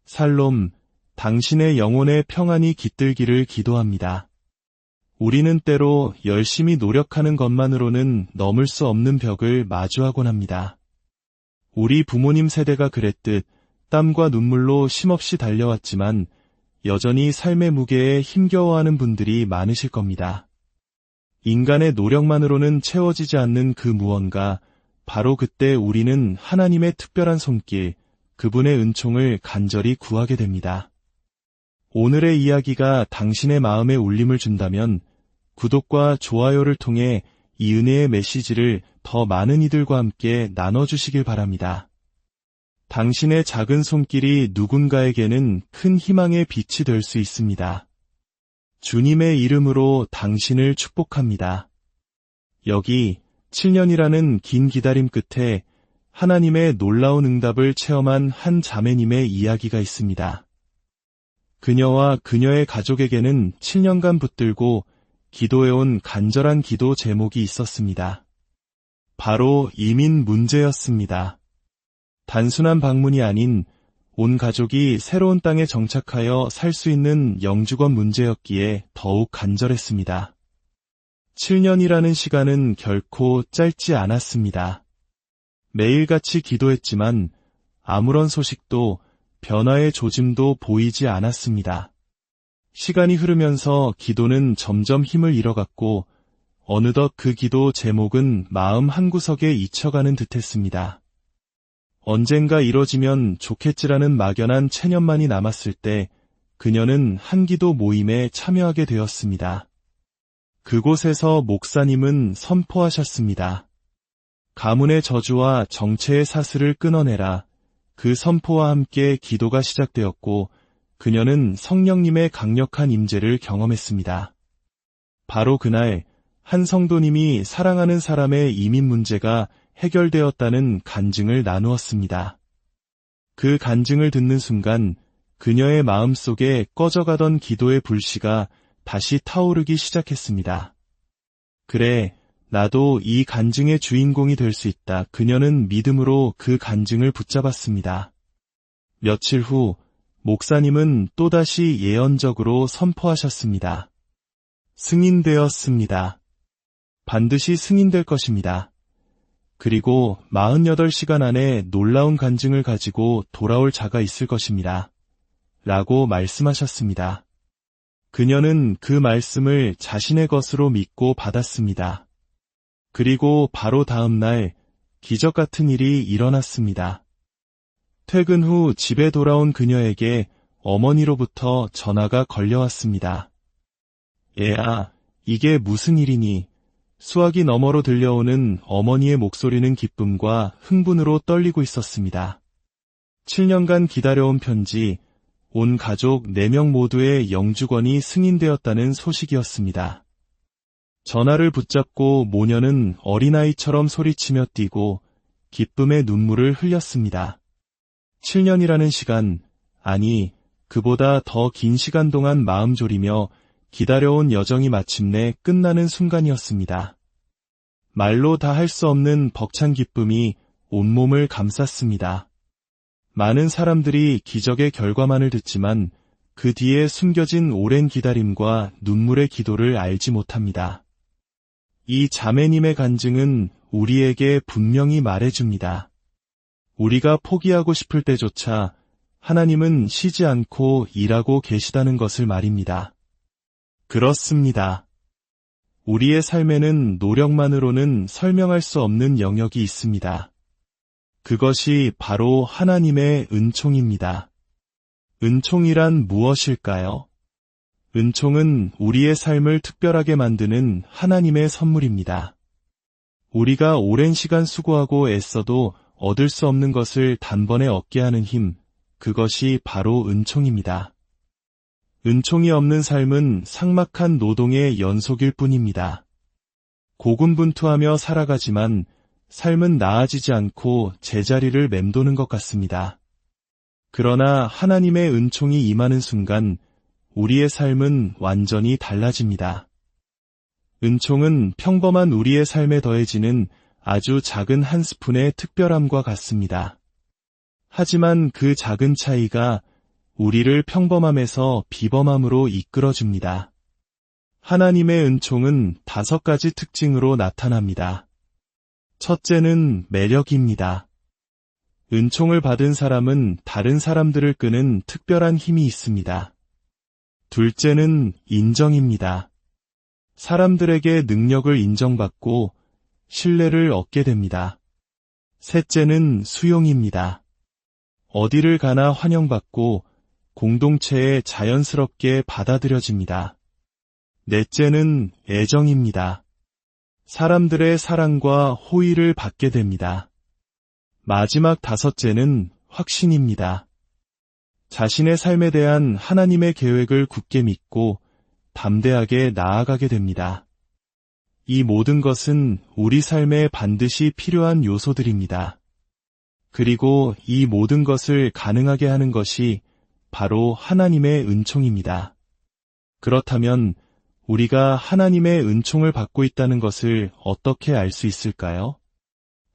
살롬, 당신의 영혼의 평안이 깃들기를 기도합니다. 우리는 때로 열심히 노력하는 것만으로는 넘을 수 없는 벽을 마주하곤 합니다. 우리 부모님 세대가 그랬듯 땀과 눈물로 쉼없이 달려왔지만 여전히 삶의 무게에 힘겨워하는 분들이 많으실 겁니다. 인간의 노력만으로는 채워지지 않는 그 무언가, 바로 그때 우리는 하나님의 특별한 손길, 그분의 은총을 간절히 구하게 됩니다. 오늘의 이야기가 당신의 마음에 울림을 준다면 구독과 좋아요를 통해 이 은혜의 메시지를 더 많은 이들과 함께 나눠주시길 바랍니다. 당신의 작은 손길이 누군가에게는 큰 희망의 빛이 될 수 있습니다. 주님의 이름으로 당신을 축복합니다. 여기 7년이라는 긴 기다림 끝에 하나님의 놀라운 응답을 체험한 한 자매님의 이야기가 있습니다. 그녀와 그녀의 가족에게는 7년간 붙들고 기도해온 간절한 기도 제목이 있었습니다. 바로 이민 문제였습니다. 단순한 방문이 아닌 온 가족이 새로운 땅에 정착하여 살 수 있는 영주권 문제였기에 더욱 간절했습니다. 7년이라는 시간은 결코 짧지 않았습니다. 매일같이 기도했지만 아무런 소식도 변화의 조짐도 보이지 않았습니다. 시간이 흐르면서 기도는 점점 힘을 잃어갔고 어느덧 그 기도 제목은 마음 한구석에 잊혀가는 듯했습니다. 언젠가 이뤄지면 좋겠지라는 막연한 체념만이 남았을 때 그녀는 한 기도 모임에 참여하게 되었습니다. 그곳에서 목사님은 선포하셨습니다. 가문의 저주와 정체의 사슬을 끊어내라. 그 선포와 함께 기도가 시작되었고 그녀는 성령님의 강력한 임재를 경험했습니다. 바로 그날 한 성도님이 사랑하는 사람의 이민 문제가 해결되었다는 간증을 나누었습니다. 그 간증을 듣는 순간 그녀의 마음속에 꺼져가던 기도의 불씨가 다시 타오르기 시작했습니다. 그래, 나도 이 간증의 주인공이 될 수 있다. 그녀는 믿음으로 그 간증을 붙잡았습니다. 며칠 후 목사님은 또다시 예언적으로 선포하셨습니다. 승인되었습니다. 반드시 승인될 것입니다. 그리고 48시간 안에 놀라운 간증을 가지고 돌아올 자가 있을 것입니다. 라고 말씀하셨습니다. 그녀는 그 말씀을 자신의 것으로 믿고 받았습니다. 그리고 바로 다음 날 기적 같은 일이 일어났습니다. 퇴근 후 집에 돌아온 그녀에게 어머니로부터 전화가 걸려왔습니다. 애야, 이게 무슨 일이니? 수화기 너머로 들려오는 어머니의 목소리는 기쁨과 흥분으로 떨리고 있었습니다. 7년간 기다려온 편지, 온 가족 4명 모두의 영주권이 승인되었다는 소식이었습니다. 전화를 붙잡고 모녀는 어린아이처럼 소리치며 뛰고 기쁨의 눈물을 흘렸습니다. 7년이라는 시간, 아니 그보다 더 긴 시간 동안 마음 졸이며 기다려온 여정이 마침내 끝나는 순간이었습니다. 말로 다 할 수 없는 벅찬 기쁨이 온몸을 감쌌습니다. 많은 사람들이 기적의 결과만을 듣지만 그 뒤에 숨겨진 오랜 기다림과 눈물의 기도를 알지 못합니다. 이 자매님의 간증은 우리에게 분명히 말해줍니다. 우리가 포기하고 싶을 때조차 하나님은 쉬지 않고 일하고 계시다는 것을 말입니다. 그렇습니다. 우리의 삶에는 노력만으로는 설명할 수 없는 영역이 있습니다. 그것이 바로 하나님의 은총입니다. 은총이란 무엇일까요? 은총은 우리의 삶을 특별하게 만드는 하나님의 선물입니다. 우리가 오랜 시간 수고하고 애써도 얻을 수 없는 것을 단번에 얻게 하는 힘, 그것이 바로 은총입니다. 은총이 없는 삶은 삭막한 노동의 연속일 뿐입니다. 고군분투하며 살아가지만 삶은 나아지지 않고 제자리를 맴도는 것 같습니다. 그러나 하나님의 은총이 임하는 순간 우리의 삶은 완전히 달라집니다. 은총은 평범한 우리의 삶에 더해지는 아주 작은 한 스푼의 특별함과 같습니다. 하지만 그 작은 차이가 우리를 평범함에서 비범함으로 이끌어줍니다. 하나님의 은총은 5가지 특징으로 나타납니다. 첫째는 매력입니다. 은총을 받은 사람은 다른 사람들을 끄는 특별한 힘이 있습니다. 둘째는 인정입니다. 사람들에게 능력을 인정받고 신뢰를 얻게 됩니다. 셋째는 수용입니다. 어디를 가나 환영받고 공동체에 자연스럽게 받아들여집니다. 넷째는 애정입니다. 사람들의 사랑과 호의를 받게 됩니다. 마지막 5째는 확신입니다. 자신의 삶에 대한 하나님의 계획을 굳게 믿고 담대하게 나아가게 됩니다. 이 모든 것은 우리 삶에 반드시 필요한 요소들입니다. 그리고 이 모든 것을 가능하게 하는 것이 바로 하나님의 은총입니다. 그렇다면 우리가 하나님의 은총을 받고 있다는 것을 어떻게 알 수 있을까요?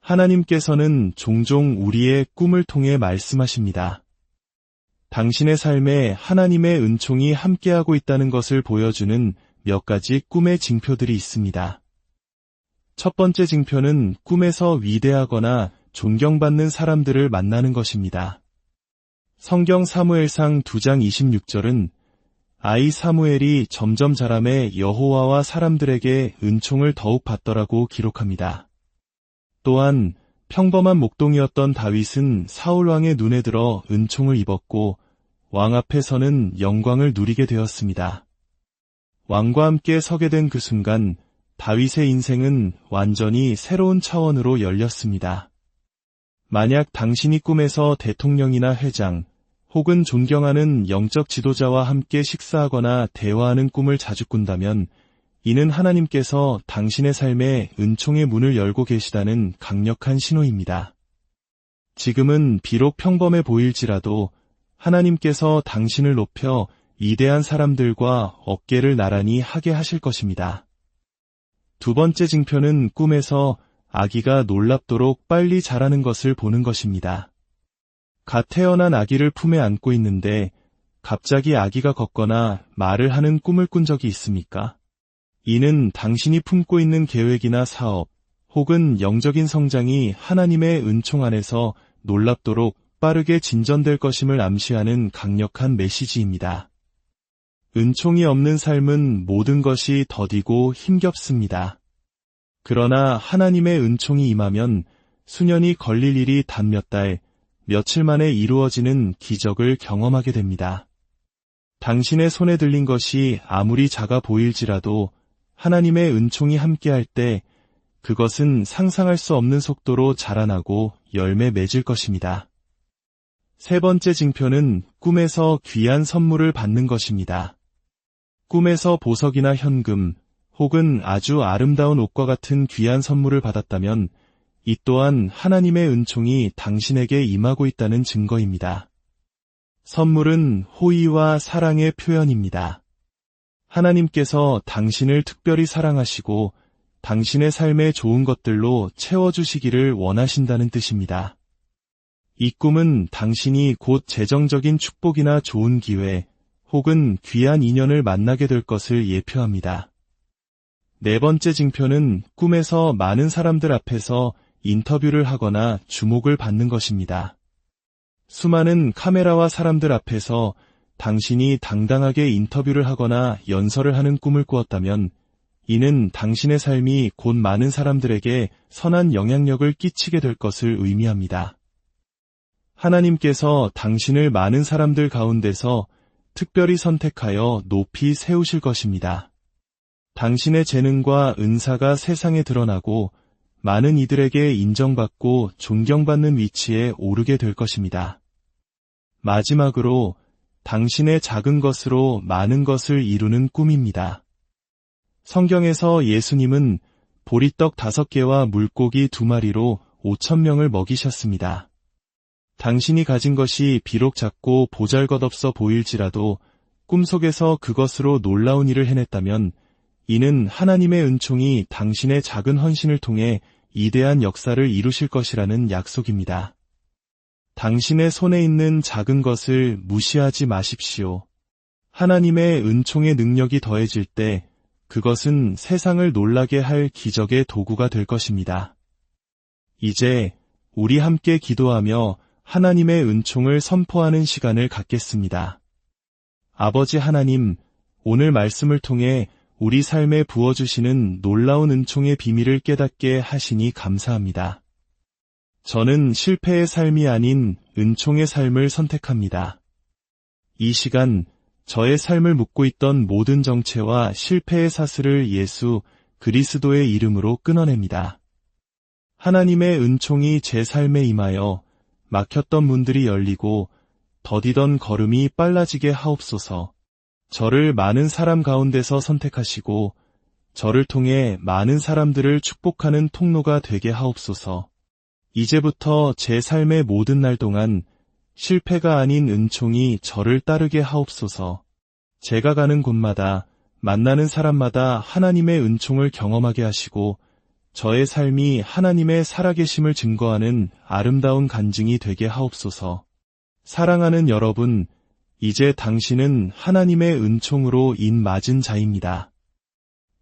하나님께서는 종종 우리의 꿈을 통해 말씀하십니다. 당신의 삶에 하나님의 은총이 함께하고 있다는 것을 보여주는 몇 가지 꿈의 징표들이 있습니다. 첫 번째 징표는 꿈에서 위대하거나 존경받는 사람들을 만나는 것입니다. 성경 사무엘상 2장 26절은 아이 사무엘이 점점 자라매 여호와와 사람들에게 은총을 더욱 받더라고 기록합니다. 또한 평범한 목동이었던 다윗은 사울 왕의 눈에 들어 은총을 입었고 왕 앞에서는 영광을 누리게 되었습니다. 왕과 함께 서게 된 그 순간 다윗의 인생은 완전히 새로운 차원으로 열렸습니다. 만약 당신이 꿈에서 대통령이나 회장, 혹은 존경하는 영적 지도자와 함께 식사하거나 대화하는 꿈을 자주 꾼다면 이는 하나님께서 당신의 삶에 은총의 문을 열고 계시다는 강력한 신호입니다. 지금은 비록 평범해 보일지라도 하나님께서 당신을 높여 위대한 사람들과 어깨를 나란히 하게 하실 것입니다. 두 번째 징표는 꿈에서 아기가 놀랍도록 빨리 자라는 것을 보는 것입니다. 갓 태어난 아기를 품에 안고 있는데 갑자기 아기가 걷거나 말을 하는 꿈을 꾼 적이 있습니까? 이는 당신이 품고 있는 계획이나 사업 혹은 영적인 성장이 하나님의 은총 안에서 놀랍도록 빠르게 진전될 것임을 암시하는 강력한 메시지입니다. 은총이 없는 삶은 모든 것이 더디고 힘겹습니다. 그러나 하나님의 은총이 임하면 수년이 걸릴 일이 단 몇 달, 며칠 만에 이루어지는 기적을 경험하게 됩니다. 당신의 손에 들린 것이 아무리 작아 보일지라도 하나님의 은총이 함께할 때 그것은 상상할 수 없는 속도로 자라나고 열매 맺을 것입니다. 세 번째 징표는 꿈에서 귀한 선물을 받는 것입니다. 꿈에서 보석이나 현금 혹은 아주 아름다운 옷과 같은 귀한 선물을 받았다면 이 또한 하나님의 은총이 당신에게 임하고 있다는 증거입니다. 선물은 호의와 사랑의 표현입니다. 하나님께서 당신을 특별히 사랑하시고 당신의 삶의 좋은 것들로 채워주시기를 원하신다는 뜻입니다. 이 꿈은 당신이 곧 재정적인 축복이나 좋은 기회 혹은 귀한 인연을 만나게 될 것을 예표합니다. 네 번째 징표는 꿈에서 많은 사람들 앞에서 인터뷰를 하거나 주목을 받는 것입니다. 수많은 카메라와 사람들 앞에서 당신이 당당하게 인터뷰를 하거나 연설을 하는 꿈을 꾸었다면 이는 당신의 삶이 곧 많은 사람들에게 선한 영향력을 끼치게 될 것을 의미합니다. 하나님께서 당신을 많은 사람들 가운데서 특별히 선택하여 높이 세우실 것입니다. 당신의 재능과 은사가 세상에 드러나고 많은 이들에게 인정받고 존경받는 위치에 오르게 될 것입니다. 마지막으로 당신의 작은 것으로 많은 것을 이루는 꿈입니다. 성경에서 예수님은 보리떡 5개와 물고기 2마리로 5,000명을 먹이셨습니다. 당신이 가진 것이 비록 작고 보잘것없어 보일지라도 꿈속에서 그것으로 놀라운 일을 해냈다면 이는 하나님의 은총이 당신의 작은 헌신을 통해 위대한 역사를 이루실 것이라는 약속입니다. 당신의 손에 있는 작은 것을 무시하지 마십시오. 하나님의 은총의 능력이 더해질 때 그것은 세상을 놀라게 할 기적의 도구가 될 것입니다. 이제 우리 함께 기도하며 하나님의 은총을 선포하는 시간을 갖겠습니다. 아버지 하나님, 오늘 말씀을 통해 우리 삶에 부어주시는 놀라운 은총의 비밀을 깨닫게 하시니 감사합니다. 저는 실패의 삶이 아닌 은총의 삶을 선택합니다. 이 시간 저의 삶을 묶고 있던 모든 정체와 실패의 사슬을 예수 그리스도의 이름으로 끊어냅니다. 하나님의 은총이 제 삶에 임하여 막혔던 문들이 열리고 더디던 걸음이 빨라지게 하옵소서. 저를 많은 사람 가운데서 선택하시고 저를 통해 많은 사람들을 축복하는 통로가 되게 하옵소서. 이제부터 제 삶의 모든 날 동안 실패가 아닌 은총이 저를 따르게 하옵소서. 제가 가는 곳마다 만나는 사람마다 하나님의 은총을 경험하게 하시고 저의 삶이 하나님의 살아계심을 증거하는 아름다운 간증이 되게 하옵소서. 사랑하는 여러분, 이제 당신은 하나님의 은총으로 인맞은 자입니다.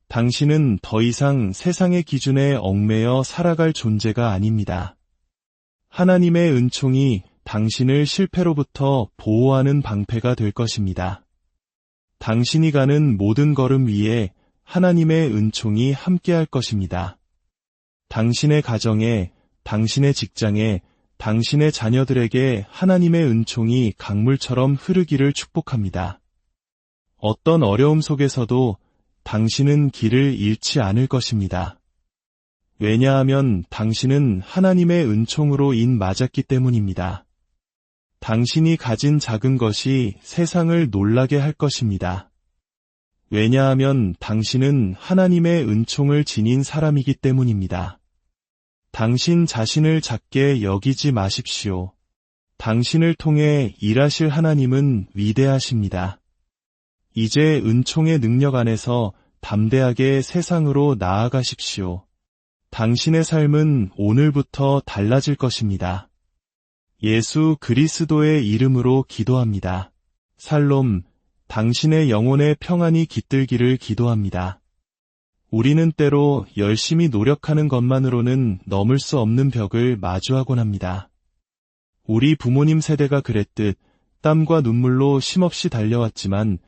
당신은 더 이상 세상의 기준에 얽매여 살아갈 존재가 아닙니다. 하나님의 은총이 당신을 실패로부터 보호하는 방패가 될 것입니다. 당신이 가는 모든 걸음 위에 하나님의 은총이 함께할 것입니다. 당신의 가정에, 당신의 직장에, 당신의 자녀들에게 하나님의 은총이 강물처럼 흐르기를 축복합니다. 어떤 어려움 속에서도 당신은 길을 잃지 않을 것입니다. 왜냐하면 당신은 하나님의 은총으로 인맞았기 때문입니다. 당신이 가진 작은 것이 세상을 놀라게 할 것입니다. 왜냐하면 당신은 하나님의 은총을 지닌 사람이기 때문입니다. 당신 자신을 작게 여기지 마십시오. 당신을 통해 일하실 하나님은 위대하십니다. 이제 은총의 능력 안에서 담대하게 세상으로 나아가십시오. 당신의 삶은 오늘부터 달라질 것입니다. 예수 그리스도의 이름으로 기도합니다. 살롬, 당신의 영혼의 평안이 깃들기를 기도합니다. 우리는 때로 열심히 노력하는 것만으로는 넘을 수 없는 벽을 마주하곤 합니다. 우리 부모님 세대가 그랬듯 땀과 눈물로 쉼없이 달려왔지만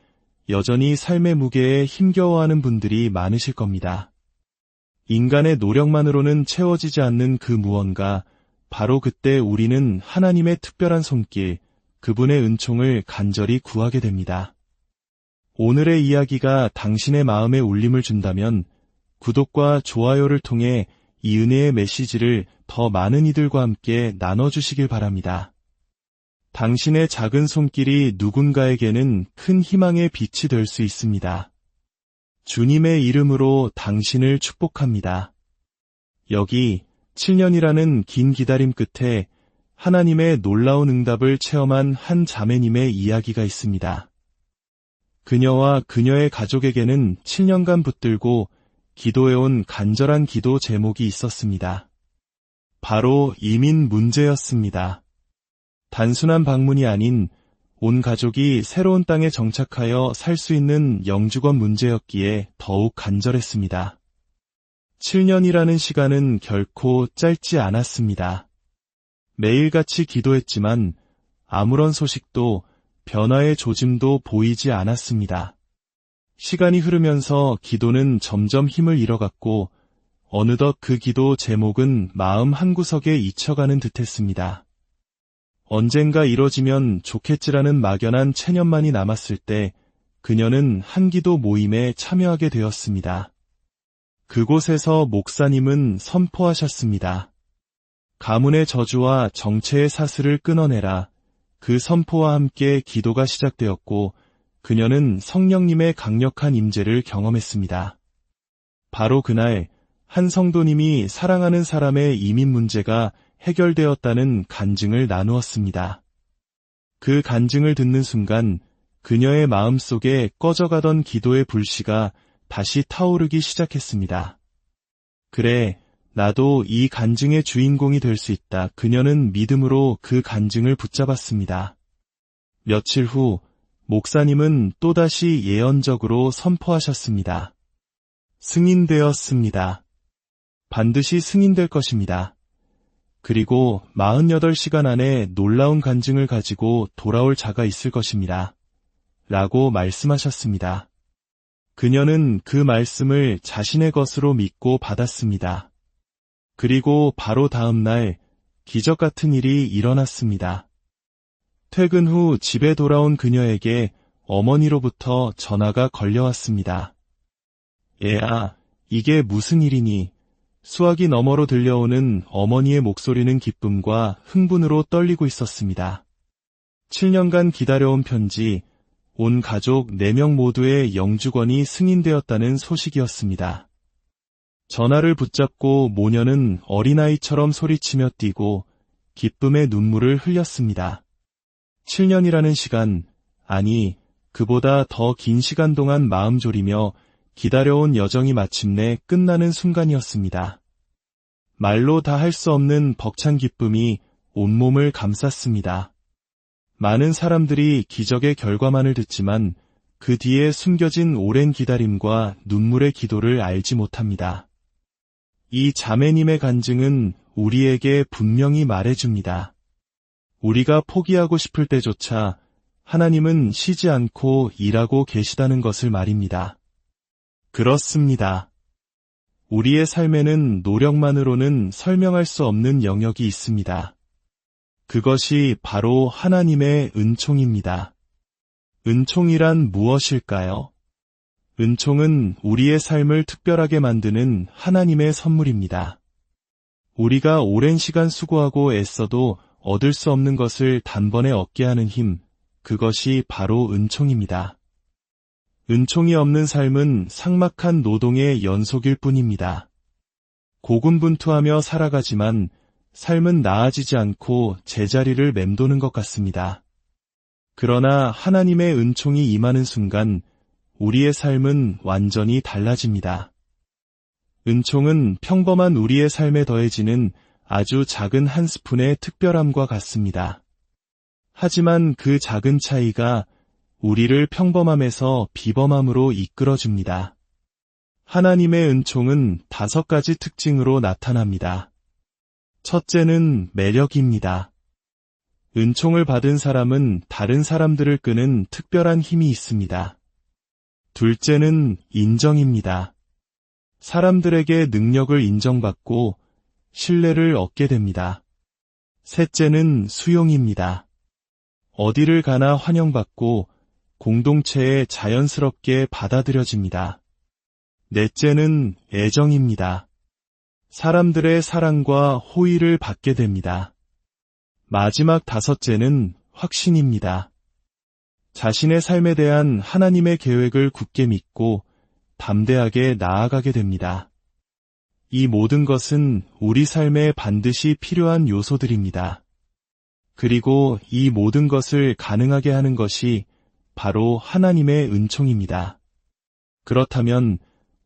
여전히 삶의 무게에 힘겨워하는 분들이 많으실 겁니다. 인간의 노력만으로는 채워지지 않는 그 무언가, 바로 그때 우리는 하나님의 특별한 손길, 그분의 은총을 간절히 구하게 됩니다. 오늘의 이야기가 당신의 마음에 울림을 준다면 구독과 좋아요를 통해 이 은혜의 메시지를 더 많은 이들과 함께 나눠주시길 바랍니다. 당신의 작은 손길이 누군가에게는 큰 희망의 빛이 될 수 있습니다. 주님의 이름으로 당신을 축복합니다. 여기 7년이라는 긴 기다림 끝에 하나님의 놀라운 응답을 체험한 한 자매님의 이야기가 있습니다. 그녀와 그녀의 가족에게는 7년간 붙들고 기도해온 간절한 기도 제목이 있었습니다. 바로 이민 문제였습니다. 단순한 방문이 아닌 온 가족이 새로운 땅에 정착하여 살 수 있는 영주권 문제였기에 더욱 간절했습니다. 7년이라는 시간은 결코 짧지 않았습니다. 매일같이 기도했지만 아무런 소식도 변화의 조짐도 보이지 않았습니다. 시간이 흐르면서 기도는 점점 힘을 잃어갔고 어느덧 그 기도 제목은 마음 한구석에 잊혀가는 듯했습니다. 언젠가 이뤄지면 좋겠지라는 막연한 체념만이 남았을 때 그녀는 한기도 모임에 참여하게 되었습니다. 그곳에서 목사님은 선포하셨습니다. 가문의 저주와 정체의 사슬을 끊어내라. 그 선포와 함께 기도가 시작되었고 그녀는 성령님의 강력한 임재를 경험했습니다. 바로 그날 한 성도님이 사랑하는 사람의 이민 문제가 해결되었다는 간증을 나누었습니다. 그 간증을 듣는 순간 그녀의 마음속에 꺼져가던 기도의 불씨가 다시 타오르기 시작했습니다. 그래, 나도 이 간증의 주인공이 될 수 있다. 그녀는 믿음으로 그 간증을 붙잡았습니다. 며칠 후 목사님은 또다시 예언적으로 선포하셨습니다. 승인되었습니다. 반드시 승인될 것입니다. 그리고 48시간 안에 놀라운 간증을 가지고 돌아올 자가 있을 것입니다. 라고 말씀하셨습니다. 그녀는 그 말씀을 자신의 것으로 믿고 받았습니다. 그리고 바로 다음 날 기적 같은 일이 일어났습니다. 퇴근 후 집에 돌아온 그녀에게 어머니로부터 전화가 걸려왔습니다. 얘야, 이게 무슨 일이니? 수화기 너머로 들려오는 어머니의 목소리는 기쁨과 흥분으로 떨리고 있었습니다. 7년간 기다려온 편지, 온 가족 4명 모두의 영주권이 승인되었다는 소식이었습니다. 전화를 붙잡고 모녀는 어린아이처럼 소리치며 뛰고 기쁨의 눈물을 흘렸습니다. 7년이라는 시간, 아니 그보다 더 긴 시간 동안 마음 졸이며 기다려온 여정이 마침내 끝나는 순간이었습니다. 말로 다 할 수 없는 벅찬 기쁨이 온몸을 감쌌습니다. 많은 사람들이 기적의 결과만을 듣지만 그 뒤에 숨겨진 오랜 기다림과 눈물의 기도를 알지 못합니다. 이 자매님의 간증은 우리에게 분명히 말해줍니다. 우리가 포기하고 싶을 때조차 하나님은 쉬지 않고 일하고 계시다는 것을 말입니다. 그렇습니다. 우리의 삶에는 노력만으로는 설명할 수 없는 영역이 있습니다. 그것이 바로 하나님의 은총입니다. 은총이란 무엇일까요? 은총은 우리의 삶을 특별하게 만드는 하나님의 선물입니다. 우리가 오랜 시간 수고하고 애써도 얻을 수 없는 것을 단번에 얻게 하는 힘, 그것이 바로 은총입니다. 은총이 없는 삶은 삭막한 노동의 연속일 뿐입니다. 고군분투하며 살아가지만 삶은 나아지지 않고 제자리를 맴도는 것 같습니다. 그러나 하나님의 은총이 임하는 순간 우리의 삶은 완전히 달라집니다. 은총은 평범한 우리의 삶에 더해지는 아주 작은 한 스푼의 특별함과 같습니다. 하지만 그 작은 차이가 우리를 평범함에서 비범함으로 이끌어줍니다. 하나님의 은총은 5가지 특징으로 나타납니다. 첫째는 매력입니다. 은총을 받은 사람은 다른 사람들을 끄는 특별한 힘이 있습니다. 둘째는 인정입니다. 사람들에게 능력을 인정받고 신뢰를 얻게 됩니다. 셋째는 수용입니다. 어디를 가나 환영받고 공동체에 자연스럽게 받아들여집니다. 넷째는 애정입니다. 사람들의 사랑과 호의를 받게 됩니다. 마지막 5째는 확신입니다. 자신의 삶에 대한 하나님의 계획을 굳게 믿고 담대하게 나아가게 됩니다. 이 모든 것은 우리 삶에 반드시 필요한 요소들입니다. 그리고 이 모든 것을 가능하게 하는 것이 바로 하나님의 은총입니다. 그렇다면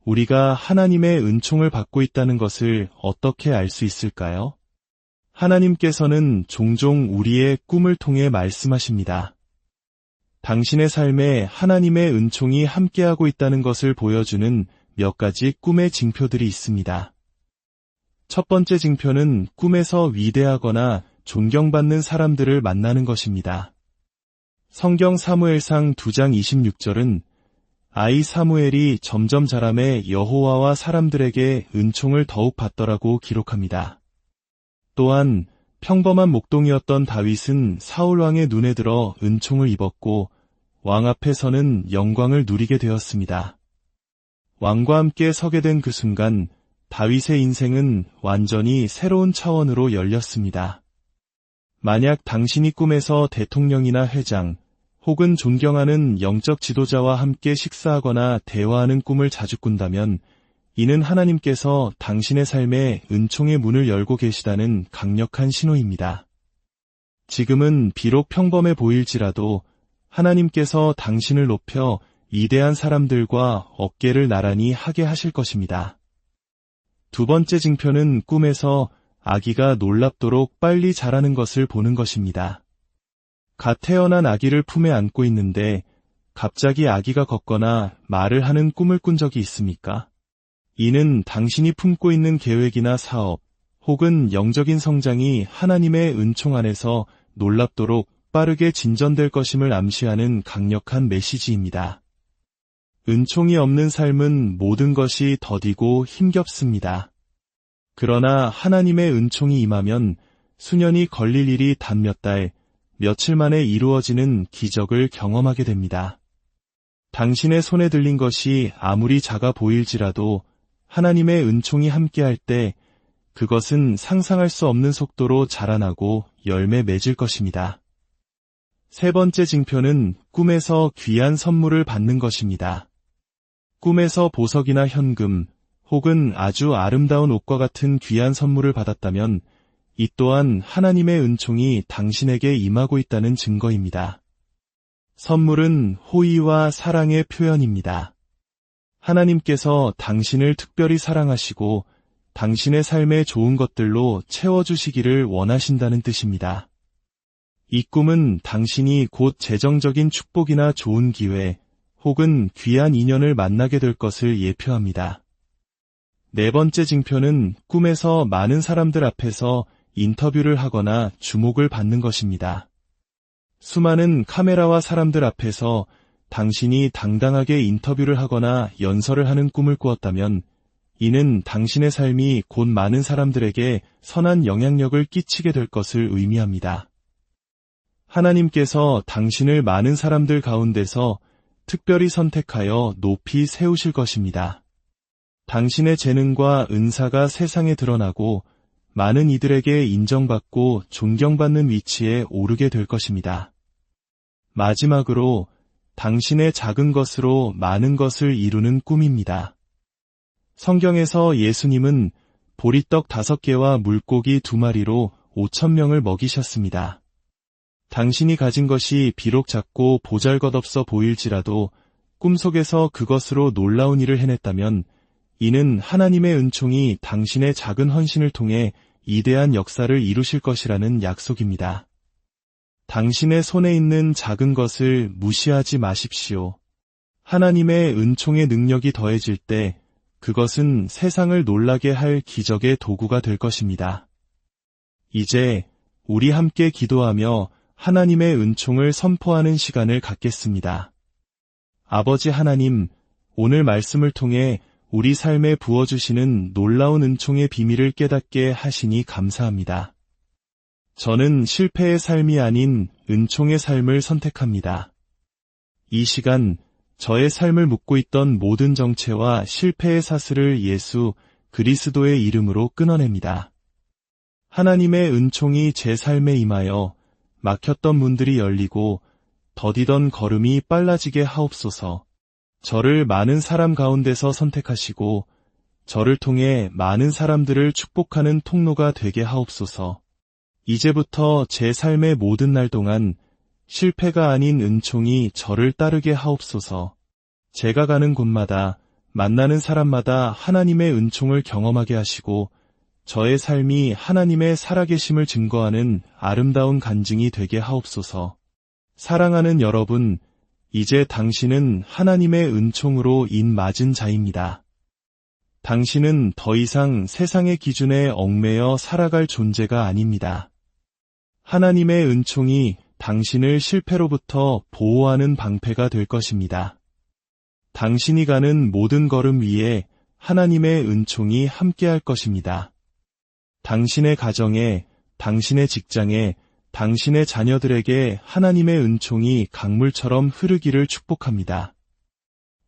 우리가 하나님의 은총을 받고 있다는 것을 어떻게 알 수 있을까요? 하나님께서는 종종 우리의 꿈을 통해 말씀하십니다. 당신의 삶에 하나님의 은총이 함께하고 있다는 것을 보여주는 몇 가지 꿈의 징표들이 있습니다. 첫 번째 징표는 꿈에서 위대하거나 존경받는 사람들을 만나는 것입니다. 성경 사무엘상 2장 26절은 아이 사무엘이 점점 자라매 여호와와 사람들에게 은총을 더욱 받더라고 기록합니다. 또한 평범한 목동이었던 다윗은 사울 왕의 눈에 들어 은총을 입었고 왕 앞에서는 영광을 누리게 되었습니다. 왕과 함께 서게 된 그 순간 다윗의 인생은 완전히 새로운 차원으로 열렸습니다. 만약 당신이 꿈에서 대통령이나 회장, 혹은 존경하는 영적 지도자와 함께 식사하거나 대화하는 꿈을 자주 꾼다면 이는 하나님께서 당신의 삶에 은총의 문을 열고 계시다는 강력한 신호입니다. 지금은 비록 평범해 보일지라도 하나님께서 당신을 높여 위대한 사람들과 어깨를 나란히 하게 하실 것입니다. 두 번째 징표는 꿈에서 아기가 놀랍도록 빨리 자라는 것을 보는 것입니다. 갓 태어난 아기를 품에 안고 있는데 갑자기 아기가 걷거나 말을 하는 꿈을 꾼 적이 있습니까? 이는 당신이 품고 있는 계획이나 사업, 혹은 영적인 성장이 하나님의 은총 안에서 놀랍도록 빠르게 진전될 것임을 암시하는 강력한 메시지입니다. 은총이 없는 삶은 모든 것이 더디고 힘겹습니다. 그러나 하나님의 은총이 임하면 수년이 걸릴 일이 단 몇 달, 며칠 만에 이루어지는 기적을 경험하게 됩니다. 당신의 손에 들린 것이 아무리 작아 보일지라도 하나님의 은총이 함께할 때 그것은 상상할 수 없는 속도로 자라나고 열매 맺을 것입니다. 세 번째 징표는 꿈에서 귀한 선물을 받는 것입니다. 꿈에서 보석이나 현금, 혹은 아주 아름다운 옷과 같은 귀한 선물을 받았다면 이 또한 하나님의 은총이 당신에게 임하고 있다는 증거입니다. 선물은 호의와 사랑의 표현입니다. 하나님께서 당신을 특별히 사랑하시고 당신의 삶의 좋은 것들로 채워주시기를 원하신다는 뜻입니다. 이 꿈은 당신이 곧 재정적인 축복이나 좋은 기회, 혹은 귀한 인연을 만나게 될 것을 예표합니다. 네 번째 징표는 꿈에서 많은 사람들 앞에서 인터뷰를 하거나 주목을 받는 것입니다. 수많은 카메라와 사람들 앞에서 당신이 당당하게 인터뷰를 하거나 연설을 하는 꿈을 꾸었다면 이는 당신의 삶이 곧 많은 사람들에게 선한 영향력을 끼치게 될 것을 의미합니다. 하나님께서 당신을 많은 사람들 가운데서 특별히 선택하여 높이 세우실 것입니다. 당신의 재능과 은사가 세상에 드러나고 많은 이들에게 인정받고 존경받는 위치에 오르게 될 것입니다. 마지막으로 당신의 작은 것으로 많은 것을 이루는 꿈입니다. 성경에서 예수님은 보리떡 5개와 물고기 2마리로 5,000명을 먹이셨습니다. 당신이 가진 것이 비록 작고 보잘것없어 보일지라도 꿈속에서 그것으로 놀라운 일을 해냈다면 이는 하나님의 은총이 당신의 작은 헌신을 통해 이대한 역사를 이루실 것이라는 약속입니다. 당신의 손에 있는 작은 것을 무시하지 마십시오. 하나님의 은총의 능력이 더해질 때 그것은 세상을 놀라게 할 기적의 도구가 될 것입니다. 이제 우리 함께 기도하며 하나님의 은총을 선포하는 시간을 갖겠습니다. 아버지 하나님, 오늘 말씀을 통해 우리 삶에 부어주시는 놀라운 은총의 비밀을 깨닫게 하시니 감사합니다. 저는 실패의 삶이 아닌 은총의 삶을 선택합니다. 이 시간 저의 삶을 묶고 있던 모든 정체와 실패의 사슬을 예수 그리스도의 이름으로 끊어냅니다. 하나님의 은총이 제 삶에 임하여 막혔던 문들이 열리고 더디던 걸음이 빨라지게 하옵소서. 저를 많은 사람 가운데서 선택하시고 저를 통해 많은 사람들을 축복하는 통로가 되게 하옵소서. 이제부터 제 삶의 모든 날 동안 실패가 아닌 은총이 저를 따르게 하옵소서. 제가 가는 곳마다 만나는 사람마다 하나님의 은총을 경험하게 하시고 저의 삶이 하나님의 살아계심을 증거하는 아름다운 간증이 되게 하옵소서. 사랑하는 여러분, 이제 당신은 하나님의 은총으로 인맞은 자입니다. 당신은 더 이상 세상의 기준에 얽매여 살아갈 존재가 아닙니다. 하나님의 은총이 당신을 실패로부터 보호하는 방패가 될 것입니다. 당신이 가는 모든 걸음 위에 하나님의 은총이 함께할 것입니다. 당신의 가정에, 당신의 직장에, 당신의 자녀들에게 하나님의 은총이 강물처럼 흐르기를 축복합니다.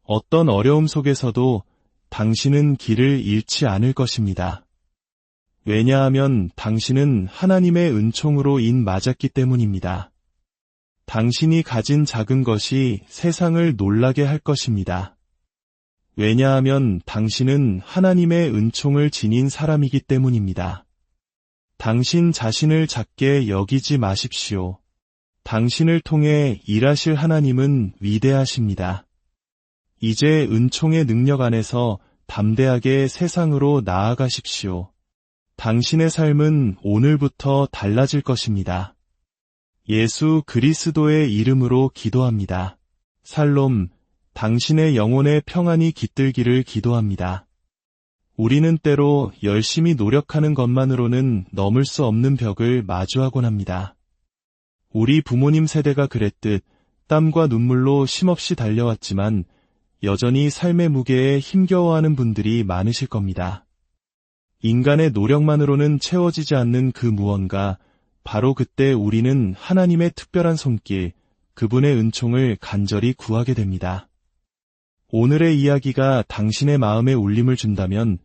어떤 어려움 속에서도 당신은 길을 잃지 않을 것입니다. 왜냐하면 당신은 하나님의 은총으로 인맞았기 때문입니다. 당신이 가진 작은 것이 세상을 놀라게 할 것입니다. 왜냐하면 당신은 하나님의 은총을 지닌 사람이기 때문입니다. 당신 자신을 작게 여기지 마십시오. 당신을 통해 일하실 하나님은 위대하십니다. 이제 은총의 능력 안에서 담대하게 세상으로 나아가십시오. 당신의 삶은 오늘부터 달라질 것입니다. 예수 그리스도의 이름으로 기도합니다. 살롬, 당신의 영혼의 평안이 깃들기를 기도합니다. 우리는 때로 열심히 노력하는 것만으로는 넘을 수 없는 벽을 마주하곤 합니다. 우리 부모님 세대가 그랬듯 땀과 눈물로 쉼없이 달려왔지만 여전히 삶의 무게에 힘겨워하는 분들이 많으실 겁니다. 인간의 노력만으로는 채워지지 않는 그 무언가, 바로 그때 우리는 하나님의 특별한 손길, 그분의 은총을 간절히 구하게 됩니다. 오늘의 이야기가 당신의 마음에 울림을 준다면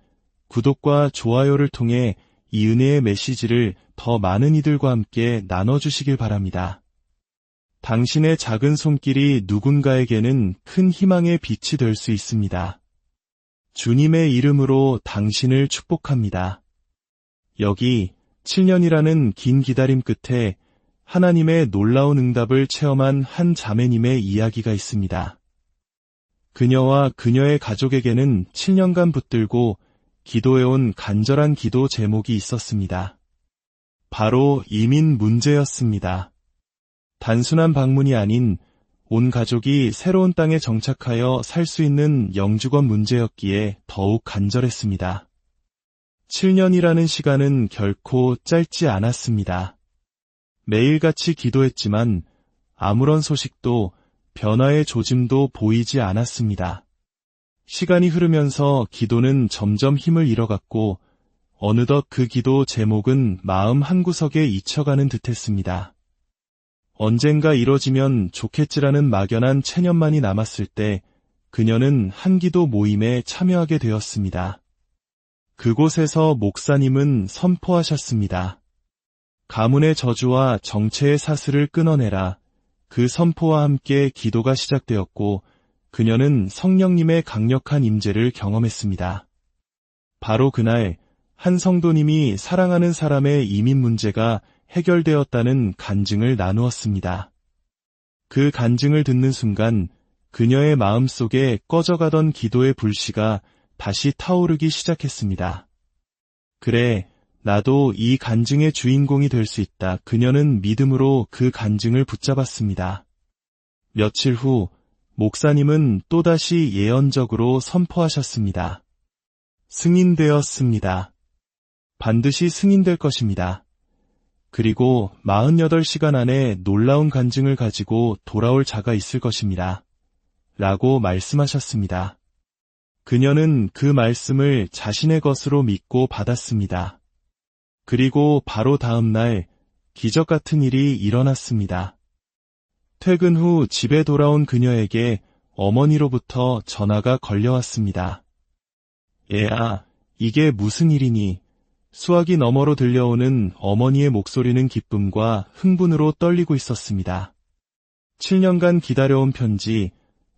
구독과 좋아요를 통해 이 은혜의 메시지를 더 많은 이들과 함께 나눠주시길 바랍니다. 당신의 작은 손길이 누군가에게는 큰 희망의 빛이 될 수 있습니다. 주님의 이름으로 당신을 축복합니다. 여기 7년이라는 긴 기다림 끝에 하나님의 놀라운 응답을 체험한 한 자매님의 이야기가 있습니다. 그녀와 그녀의 가족에게는 7년간 붙들고 기도해온 간절한 기도 제목이 있었습니다. 바로 이민 문제였습니다. 단순한 방문이 아닌 온 가족이 새로운 땅에 정착하여 살 수 있는 영주권 문제였기에 더욱 간절했습니다. 7년이라는 시간은 결코 짧지 않았습니다. 매일같이 기도했지만 아무런 소식도 변화의 조짐도 보이지 않았습니다. 시간이 흐르면서 기도는 점점 힘을 잃어갔고 어느덧 그 기도 제목은 마음 한구석에 잊혀가는 듯했습니다. 언젠가 이뤄지면 좋겠지라는 막연한 체념만이 남았을 때 그녀는 한 기도 모임에 참여하게 되었습니다. 그곳에서 목사님은 선포하셨습니다. 가문의 저주와 정체의 사슬을 끊어내라. 그 선포와 함께 기도가 시작되었고 그녀는 성령님의 강력한 임재를 경험했습니다. 바로 그날 한 성도님이 사랑하는 사람의 이민 문제가 해결되었다는 간증을 나누었습니다. 그 간증을 듣는 순간 그녀의 마음속에 꺼져가던 기도의 불씨가 다시 타오르기 시작했습니다. 그래, 나도 이 간증의 주인공이 될 수 있다. 그녀는 믿음으로 그 간증을 붙잡았습니다. 며칠 후 목사님은 또다시 예언적으로 선포하셨습니다. 승인되었습니다. 반드시 승인될 것입니다. 그리고 48시간 안에 놀라운 간증을 가지고 돌아올 자가 있을 것입니다. 라고 말씀하셨습니다. 그녀는 그 말씀을 자신의 것으로 믿고 받았습니다. 그리고 바로 다음 날 기적 같은 일이 일어났습니다. 퇴근 후 집에 돌아온 그녀에게 어머니로부터 전화가 걸려왔습니다. 얘야, 이게 무슨 일이니? 수화기 너머로 들려오는 어머니의 목소리는 기쁨과 흥분으로 떨리고 있었습니다. 7년간 기다려온 편지,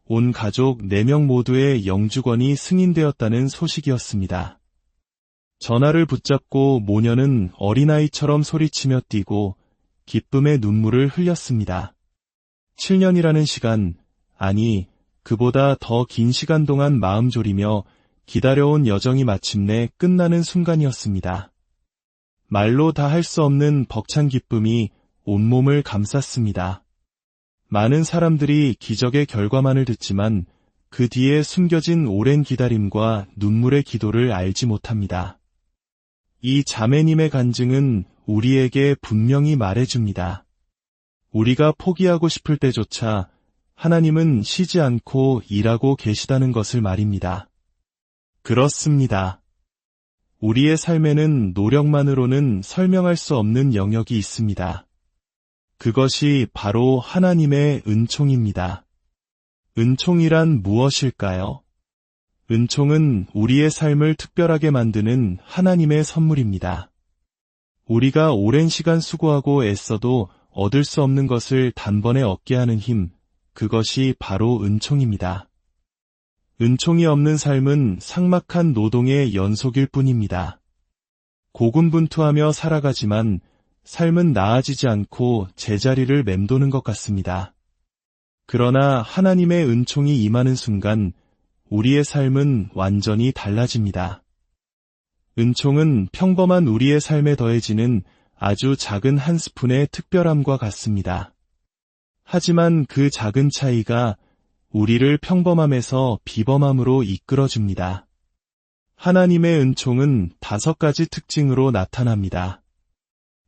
온 가족 4명 모두의 영주권이 승인되었다는 소식이었습니다. 전화를 붙잡고 모녀는 어린아이처럼 소리치며 뛰고 기쁨의 눈물을 흘렸습니다. 7년이라는 시간, 아니 그보다 더 긴 시간 동안 마음 졸이며 기다려온 여정이 마침내 끝나는 순간이었습니다. 말로 다 할 수 없는 벅찬 기쁨이 온몸을 감쌌습니다. 많은 사람들이 기적의 결과만을 듣지만 그 뒤에 숨겨진 오랜 기다림과 눈물의 기도를 알지 못합니다. 이 자매님의 간증은 우리에게 분명히 말해줍니다. 우리가 포기하고 싶을 때조차 하나님은 쉬지 않고 일하고 계시다는 것을 말입니다. 그렇습니다. 우리의 삶에는 노력만으로는 설명할 수 없는 영역이 있습니다. 그것이 바로 하나님의 은총입니다. 은총이란 무엇일까요? 은총은 우리의 삶을 특별하게 만드는 하나님의 선물입니다. 우리가 오랜 시간 수고하고 애써도 얻을 수 없는 것을 단번에 얻게 하는 힘, 그것이 바로 은총입니다. 은총이 없는 삶은 삭막한 노동의 연속일 뿐입니다. 고군분투하며 살아가지만 삶은 나아지지 않고 제자리를 맴도는 것 같습니다. 그러나 하나님의 은총이 임하는 순간 우리의 삶은 완전히 달라집니다. 은총은 평범한 우리의 삶에 더해지는 아주 작은 한 스푼의 특별함과 같습니다. 하지만 그 작은 차이가 우리를 평범함에서 비범함으로 이끌어줍니다. 하나님의 은총은 5가지 특징으로 나타납니다.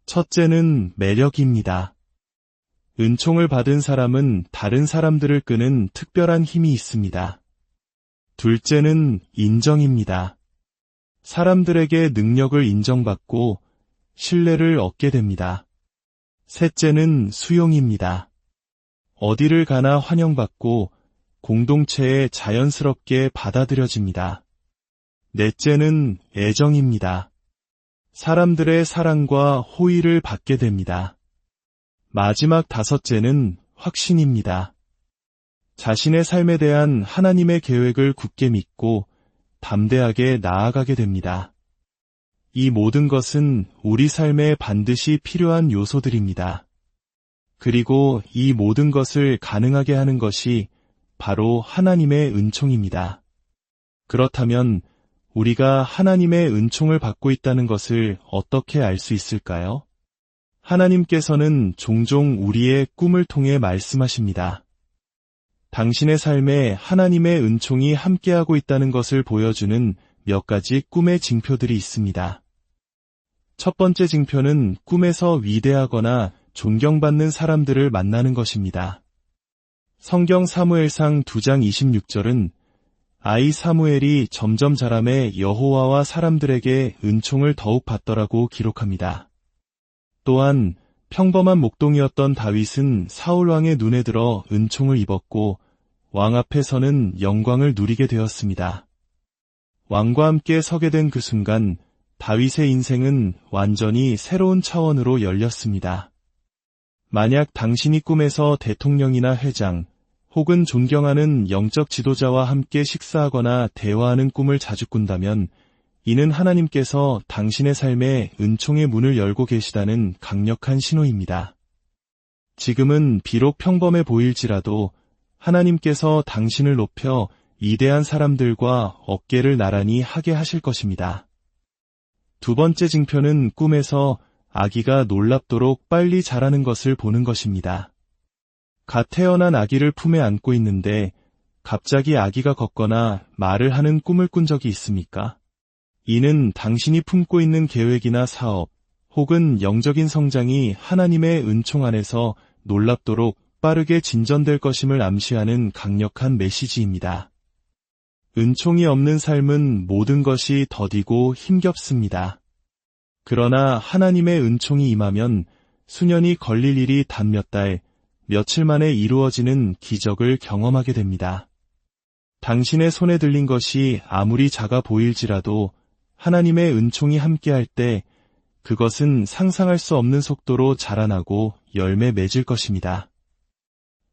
첫째는 매력입니다. 은총을 받은 사람은 다른 사람들을 끄는 특별한 힘이 있습니다. 둘째는 인정입니다. 사람들에게 능력을 인정받고 신뢰를 얻게 됩니다. 셋째는 수용입니다. 어디를 가나 환영받고 공동체에 자연스럽게 받아들여집니다. 넷째는 애정입니다. 사람들의 사랑과 호의를 받게 됩니다. 마지막 5째는 확신입니다. 자신의 삶에 대한 하나님의 계획을 굳게 믿고 담대하게 나아가게 됩니다. 이 모든 것은 우리 삶에 반드시 필요한 요소들입니다. 그리고 이 모든 것을 가능하게 하는 것이 바로 하나님의 은총입니다. 그렇다면 우리가 하나님의 은총을 받고 있다는 것을 어떻게 알 수 있을까요? 하나님께서는 종종 우리의 꿈을 통해 말씀하십니다. 당신의 삶에 하나님의 은총이 함께하고 있다는 것을 보여주는 몇 가지 꿈의 징표들이 있습니다. 첫 번째 징표는 꿈에서 위대하거나 존경받는 사람들을 만나는 것입니다. 성경 사무엘상 2장 26절은 아이 사무엘이 점점 자라매 여호와와 사람들에게 은총을 더욱 받더라고 기록합니다. 또한 평범한 목동이었던 다윗은 사울왕의 눈에 들어 은총을 입었고 왕 앞에서는 영광을 누리게 되었습니다. 왕과 함께 서게 된 그 순간 다윗의 인생은 완전히 새로운 차원으로 열렸습니다. 만약 당신이 꿈에서 대통령이나 회장 혹은 존경하는 영적 지도자와 함께 식사하거나 대화하는 꿈을 자주 꾼다면 이는 하나님께서 당신의 삶에 은총의 문을 열고 계시다는 강력한 신호입니다. 지금은 비록 평범해 보일지라도 하나님께서 당신을 높여 위대한 사람들과 어깨를 나란히 하게 하실 것입니다. 두 번째 징표는 꿈에서 아기가 놀랍도록 빨리 자라는 것을 보는 것입니다. 갓 태어난 아기를 품에 안고 있는데 갑자기 아기가 걷거나 말을 하는 꿈을 꾼 적이 있습니까? 이는 당신이 품고 있는 계획이나 사업 혹은 영적인 성장이 하나님의 은총 안에서 놀랍도록 빠르게 진전될 것임을 암시하는 강력한 메시지입니다. 은총이 없는 삶은 모든 것이 더디고 힘겹습니다. 그러나 하나님의 은총이 임하면 수년이 걸릴 일이 단 몇 달, 며칠 만에 이루어지는 기적을 경험하게 됩니다. 당신의 손에 들린 것이 아무리 작아 보일지라도 하나님의 은총이 함께할 때 그것은 상상할 수 없는 속도로 자라나고 열매 맺을 것입니다.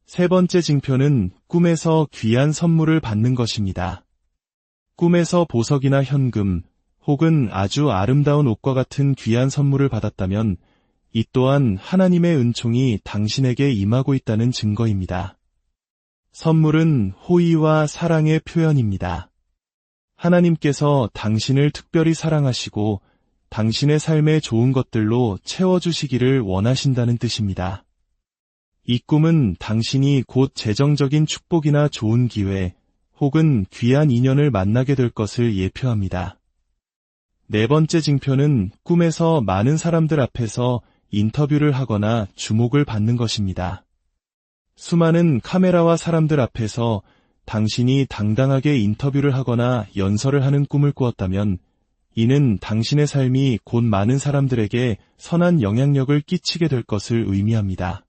세 번째 징표는 꿈에서 귀한 선물을 받는 것입니다. 꿈에서 보석이나 현금 혹은 아주 아름다운 옷과 같은 귀한 선물을 받았다면 이 또한 하나님의 은총이 당신에게 임하고 있다는 증거입니다. 선물은 호의와 사랑의 표현입니다. 하나님께서 당신을 특별히 사랑하시고 당신의 삶의 좋은 것들로 채워주시기를 원하신다는 뜻입니다. 이 꿈은 당신이 곧 재정적인 축복이나 좋은 기회 혹은 귀한 인연을 만나게 될 것을 예표합니다. 네 번째 징표는 꿈에서 많은 사람들 앞에서 인터뷰를 하거나 주목을 받는 것입니다. 수많은 카메라와 사람들 앞에서 당신이 당당하게 인터뷰를 하거나 연설을 하는 꿈을 꾸었다면 이는 당신의 삶이 곧 많은 사람들에게 선한 영향력을 끼치게 될 것을 의미합니다.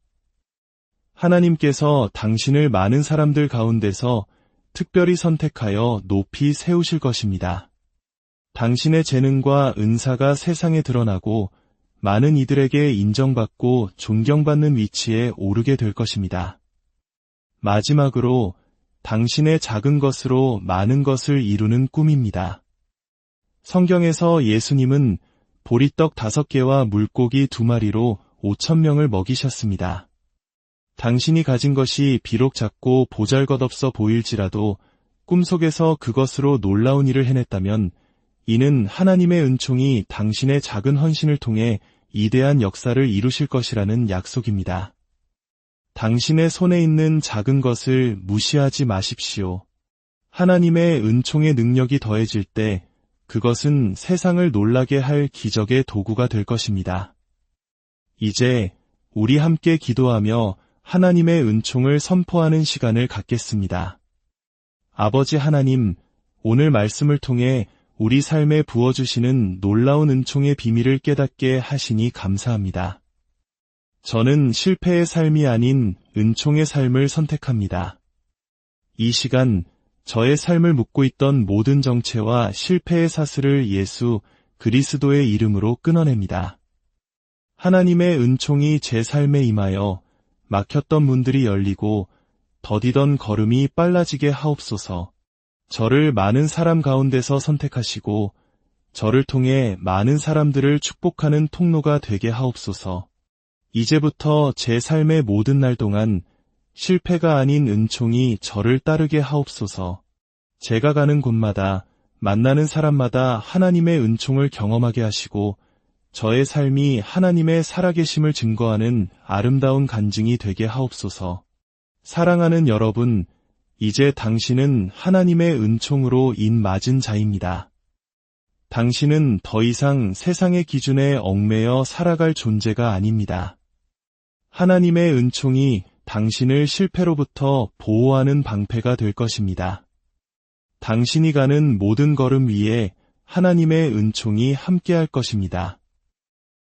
하나님께서 당신을 많은 사람들 가운데서 특별히 선택하여 높이 세우실 것입니다. 당신의 재능과 은사가 세상에 드러나고 많은 이들에게 인정받고 존경받는 위치에 오르게 될 것입니다. 마지막으로 당신의 작은 것으로 많은 것을 이루는 꿈입니다. 성경에서 예수님은 보리떡 5개와 물고기 2마리로 5,000명을 먹이셨습니다. 당신이 가진 것이 비록 작고 보잘것없어 보일지라도 꿈속에서 그것으로 놀라운 일을 해냈다면 이는 하나님의 은총이 당신의 작은 헌신을 통해 이대한 역사를 이루실 것이라는 약속입니다. 당신의 손에 있는 작은 것을 무시하지 마십시오. 하나님의 은총의 능력이 더해질 때 그것은 세상을 놀라게 할 기적의 도구가 될 것입니다. 이제 우리 함께 기도하며 하나님의 은총을 선포하는 시간을 갖겠습니다. 아버지 하나님, 오늘 말씀을 통해 우리 삶에 부어주시는 놀라운 은총의 비밀을 깨닫게 하시니 감사합니다. 저는 실패의 삶이 아닌 은총의 삶을 선택합니다. 이 시간 저의 삶을 묶고 있던 모든 정체와 실패의 사슬을 예수 그리스도의 이름으로 끊어냅니다. 하나님의 은총이 제 삶에 임하여 막혔던 문들이 열리고 더디던 걸음이 빨라지게 하옵소서. 저를 많은 사람 가운데서 선택하시고 저를 통해 많은 사람들을 축복하는 통로가 되게 하옵소서. 이제부터 제 삶의 모든 날 동안 실패가 아닌 은총이 저를 따르게 하옵소서. 제가 가는 곳마다 만나는 사람마다 하나님의 은총을 경험하게 하시고 저의 삶이 하나님의 살아계심을 증거하는 아름다운 간증이 되게 하옵소서. 사랑하는 여러분, 이제 당신은 하나님의 은총으로 인맞은 자입니다. 당신은 더 이상 세상의 기준에 얽매여 살아갈 존재가 아닙니다. 하나님의 은총이 당신을 실패로부터 보호하는 방패가 될 것입니다. 당신이 가는 모든 걸음 위에 하나님의 은총이 함께할 것입니다.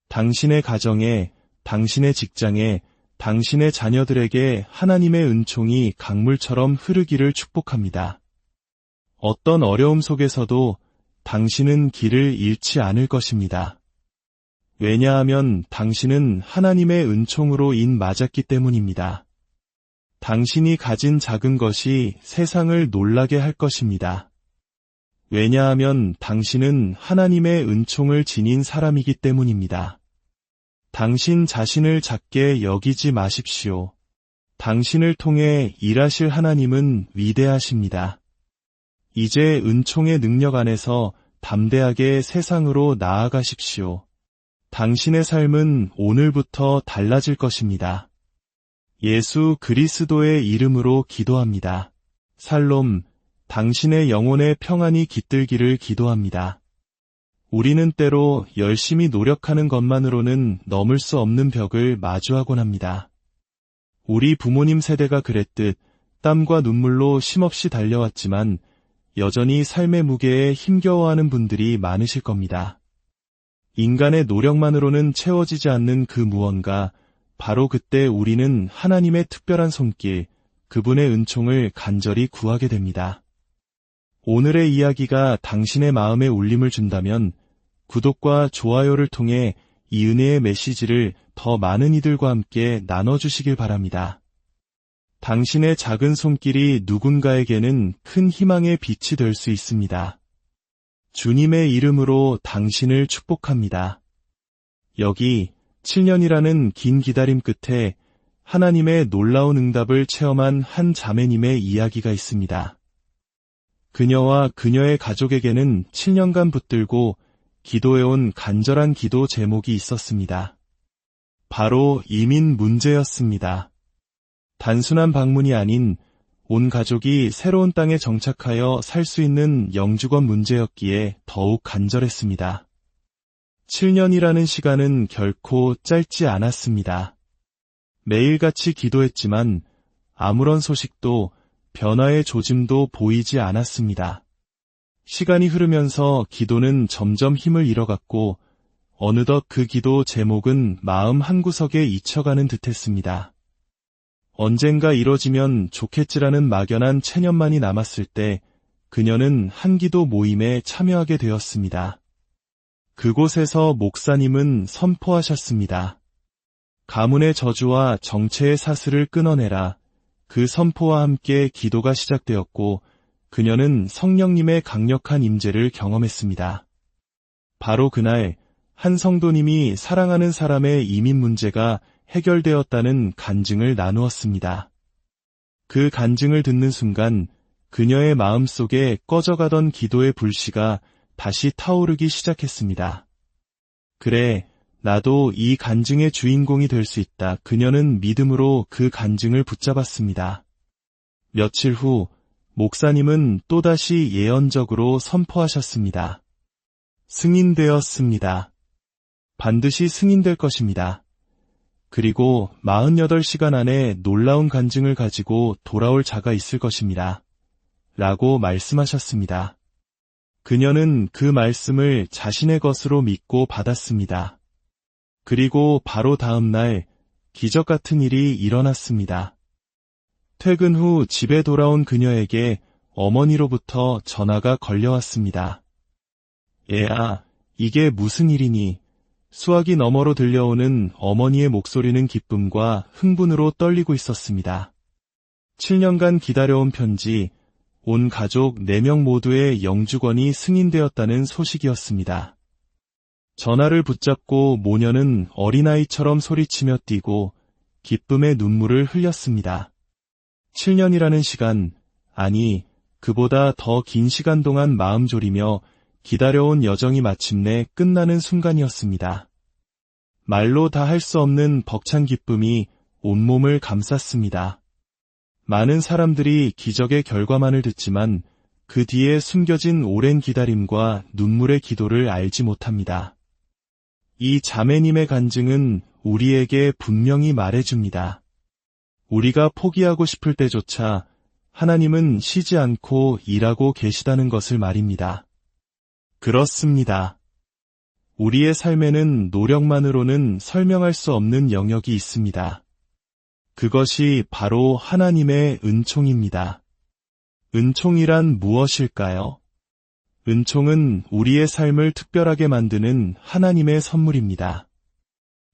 당신의 가정에, 당신의 직장에, 당신의 자녀들에게 하나님의 은총이 강물처럼 흐르기를 축복합니다. 어떤 어려움 속에서도 당신은 길을 잃지 않을 것입니다. 왜냐하면 당신은 하나님의 은총으로 인맞았기 때문입니다. 당신이 가진 작은 것이 세상을 놀라게 할 것입니다. 왜냐하면 당신은 하나님의 은총을 지닌 사람이기 때문입니다. 당신 자신을 작게 여기지 마십시오. 당신을 통해 일하실 하나님은 위대하십니다. 이제 은총의 능력 안에서 담대하게 세상으로 나아가십시오. 당신의 삶은 오늘부터 달라질 것입니다. 예수 그리스도의 이름으로 기도합니다. 살롬, 당신의 영혼의 평안이 깃들기를 기도합니다. 우리는 때로 열심히 노력하는 것만으로는 넘을 수 없는 벽을 마주하곤 합니다. 우리 부모님 세대가 그랬듯 땀과 눈물로 쉼없이 달려왔지만 여전히 삶의 무게에 힘겨워하는 분들이 많으실 겁니다. 인간의 노력만으로는 채워지지 않는 그 무언가, 바로 그때 우리는 하나님의 특별한 손길, 그분의 은총을 간절히 구하게 됩니다. 오늘의 이야기가 당신의 마음에 울림을 준다면 구독과 좋아요를 통해 이 은혜의 메시지를 더 많은 이들과 함께 나눠주시길 바랍니다. 당신의 작은 손길이 누군가에게는 큰 희망의 빛이 될 수 있습니다. 주님의 이름으로 당신을 축복합니다. 여기 7년이라는 긴 기다림 끝에 하나님의 놀라운 응답을 체험한 한 자매님의 이야기가 있습니다. 그녀와 그녀의 가족에게는 7년간 붙들고 기도해온 간절한 기도 제목이 있었습니다. 바로 이민 문제였습니다. 단순한 방문이 아닌 온 가족이 새로운 땅에 정착하여 살 수 있는 영주권 문제였기에 더욱 간절했습니다. 7년이라는 시간은 결코 짧지 않았습니다. 매일같이 기도했지만 아무런 소식도 변화의 조짐도 보이지 않았습니다. 시간이 흐르면서 기도는 점점 힘을 잃어갔고 어느덧 그 기도 제목은 마음 한구석에 잊혀가는 듯했습니다. 언젠가 이뤄지면 좋겠지라는 막연한 체념만이 남았을 때 그녀는 한 기도 모임에 참여하게 되었습니다. 그곳에서 목사님은 선포하셨습니다. 가문의 저주와 정체의 사슬을 끊어내라. 그 선포와 함께 기도가 시작되었고 그녀는 성령님의 강력한 임재를 경험했습니다. 바로 그날 한 성도님이 사랑하는 사람의 이민 문제가 해결되었다는 간증을 나누었습니다. 그 간증을 듣는 순간 그녀의 마음속에 꺼져가던 기도의 불씨가 다시 타오르기 시작했습니다. 그래, 나도 이 간증의 주인공이 될 수 있다. 그녀는 믿음으로 그 간증을 붙잡았습니다. 며칠 후, 목사님은 또다시 예언적으로 선포하셨습니다. 승인되었습니다. 반드시 승인될 것입니다. 그리고 48시간 안에 놀라운 간증을 가지고 돌아올 자가 있을 것입니다. 라고 말씀하셨습니다. 그녀는 그 말씀을 자신의 것으로 믿고 받았습니다. 그리고 바로 다음 날 기적 같은 일이 일어났습니다. 퇴근 후 집에 돌아온 그녀에게 어머니로부터 전화가 걸려왔습니다. 애야, 이게 무슨 일이니? 수화기 너머로 들려오는 어머니의 목소리는 기쁨과 흥분으로 떨리고 있었습니다. 7년간 기다려온 편지, 온 가족 4명 모두의 영주권이 승인되었다는 소식이었습니다. 전화를 붙잡고 모녀는 어린아이처럼 소리치며 뛰고 기쁨의 눈물을 흘렸습니다. 7년이라는 시간, 아니, 그보다 더 긴 시간 동안 마음 졸이며 기다려온 여정이 마침내 끝나는 순간이었습니다. 말로 다 할 수 없는 벅찬 기쁨이 온몸을 감쌌습니다. 많은 사람들이 기적의 결과만을 듣지만 그 뒤에 숨겨진 오랜 기다림과 눈물의 기도를 알지 못합니다. 이 자매님의 간증은 우리에게 분명히 말해줍니다. 우리가 포기하고 싶을 때조차 하나님은 쉬지 않고 일하고 계시다는 것을 말입니다. 그렇습니다. 우리의 삶에는 노력만으로는 설명할 수 없는 영역이 있습니다. 그것이 바로 하나님의 은총입니다. 은총이란 무엇일까요? 은총은 우리의 삶을 특별하게 만드는 하나님의 선물입니다.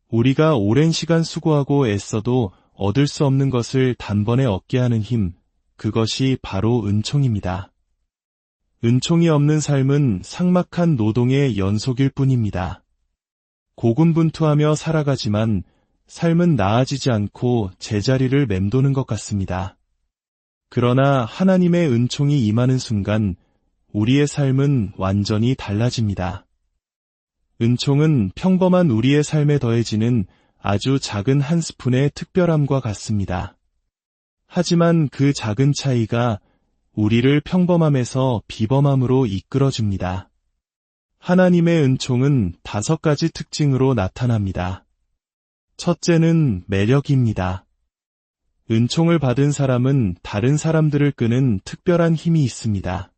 우리가 오랜 시간 수고하고 애써도 얻을 수 없는 것을 단번에 얻게 하는 힘, 그것이 바로 은총입니다. 은총이 없는 삶은 삭막한 노동의 연속일 뿐입니다. 고군분투하며 살아가지만 삶은 나아지지 않고 제자리를 맴도는 것 같습니다. 그러나 하나님의 은총이 임하는 순간 우리의 삶은 완전히 달라집니다. 은총은 평범한 우리의 삶에 더해지는 아주 작은 한 스푼의 특별함과 같습니다. 하지만 그 작은 차이가 우리를 평범함에서 비범함으로 이끌어줍니다. 하나님의 은총은 5가지 특징으로 나타납니다. 첫째는 매력입니다. 은총을 받은 사람은 다른 사람들을 끄는 특별한 힘이 있습니다.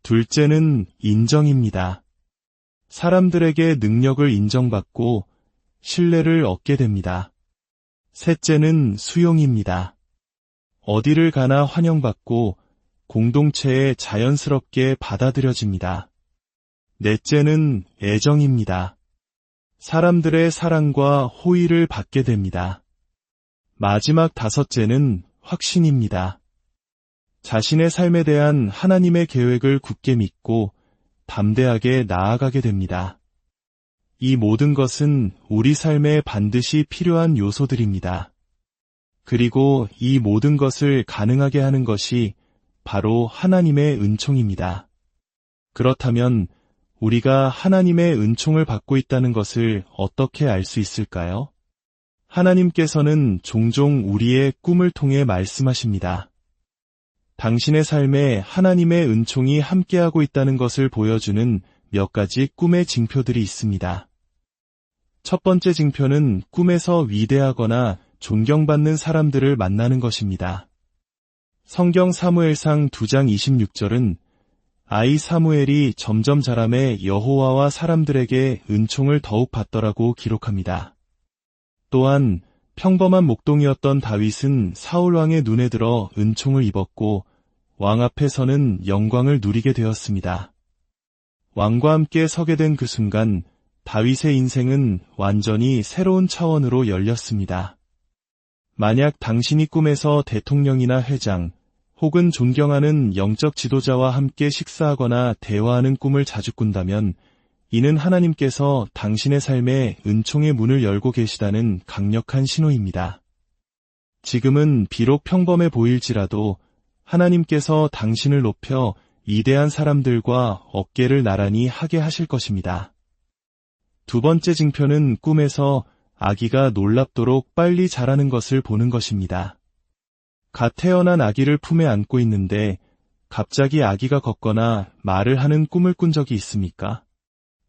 둘째는 인정입니다. 사람들에게 능력을 인정받고 신뢰를 얻게 됩니다. 셋째는 수용입니다. 어디를 가나 환영받고 공동체에 자연스럽게 받아들여집니다. 넷째는 애정입니다. 사람들의 사랑과 호의를 받게 됩니다. 마지막 5째는 확신입니다. 자신의 삶에 대한 하나님의 계획을 굳게 믿고 담대하게 나아가게 됩니다. 이 모든 것은 우리 삶에 반드시 필요한 요소들입니다. 그리고 이 모든 것을 가능하게 하는 것이 바로 하나님의 은총입니다. 그렇다면 우리가 하나님의 은총을 받고 있다는 것을 어떻게 알 수 있을까요? 하나님께서는 종종 우리의 꿈을 통해 말씀하십니다. 당신의 삶에 하나님의 은총이 함께하고 있다는 것을 보여주는 몇 가지 꿈의 징표들이 있습니다. 첫 번째 징표는 꿈에서 위대하거나 존경받는 사람들을 만나는 것입니다. 성경 사무엘상 2장 26절은 아이 사무엘이 점점 자라매 여호와와 사람들에게 은총을 더욱 받더라고 기록합니다. 또한 평범한 목동이었던 다윗은 사울왕의 눈에 들어 은총을 입었고 왕 앞에서는 영광을 누리게 되었습니다. 왕과 함께 서게 된 그 순간 다윗의 인생은 완전히 새로운 차원으로 열렸습니다. 만약 당신이 꿈에서 대통령이나 회장, 혹은 존경하는 영적 지도자와 함께 식사하거나 대화하는 꿈을 자주 꾼다면 이는 하나님께서 당신의 삶에 은총의 문을 열고 계시다는 강력한 신호입니다. 지금은 비록 평범해 보일지라도 하나님께서 당신을 높여 위대한 사람들과 어깨를 나란히 하게 하실 것입니다. 두 번째 징표는 꿈에서 아기가 놀랍도록 빨리 자라는 것을 보는 것입니다. 갓 태어난 아기를 품에 안고 있는데 갑자기 아기가 걷거나 말을 하는 꿈을 꾼 적이 있습니까?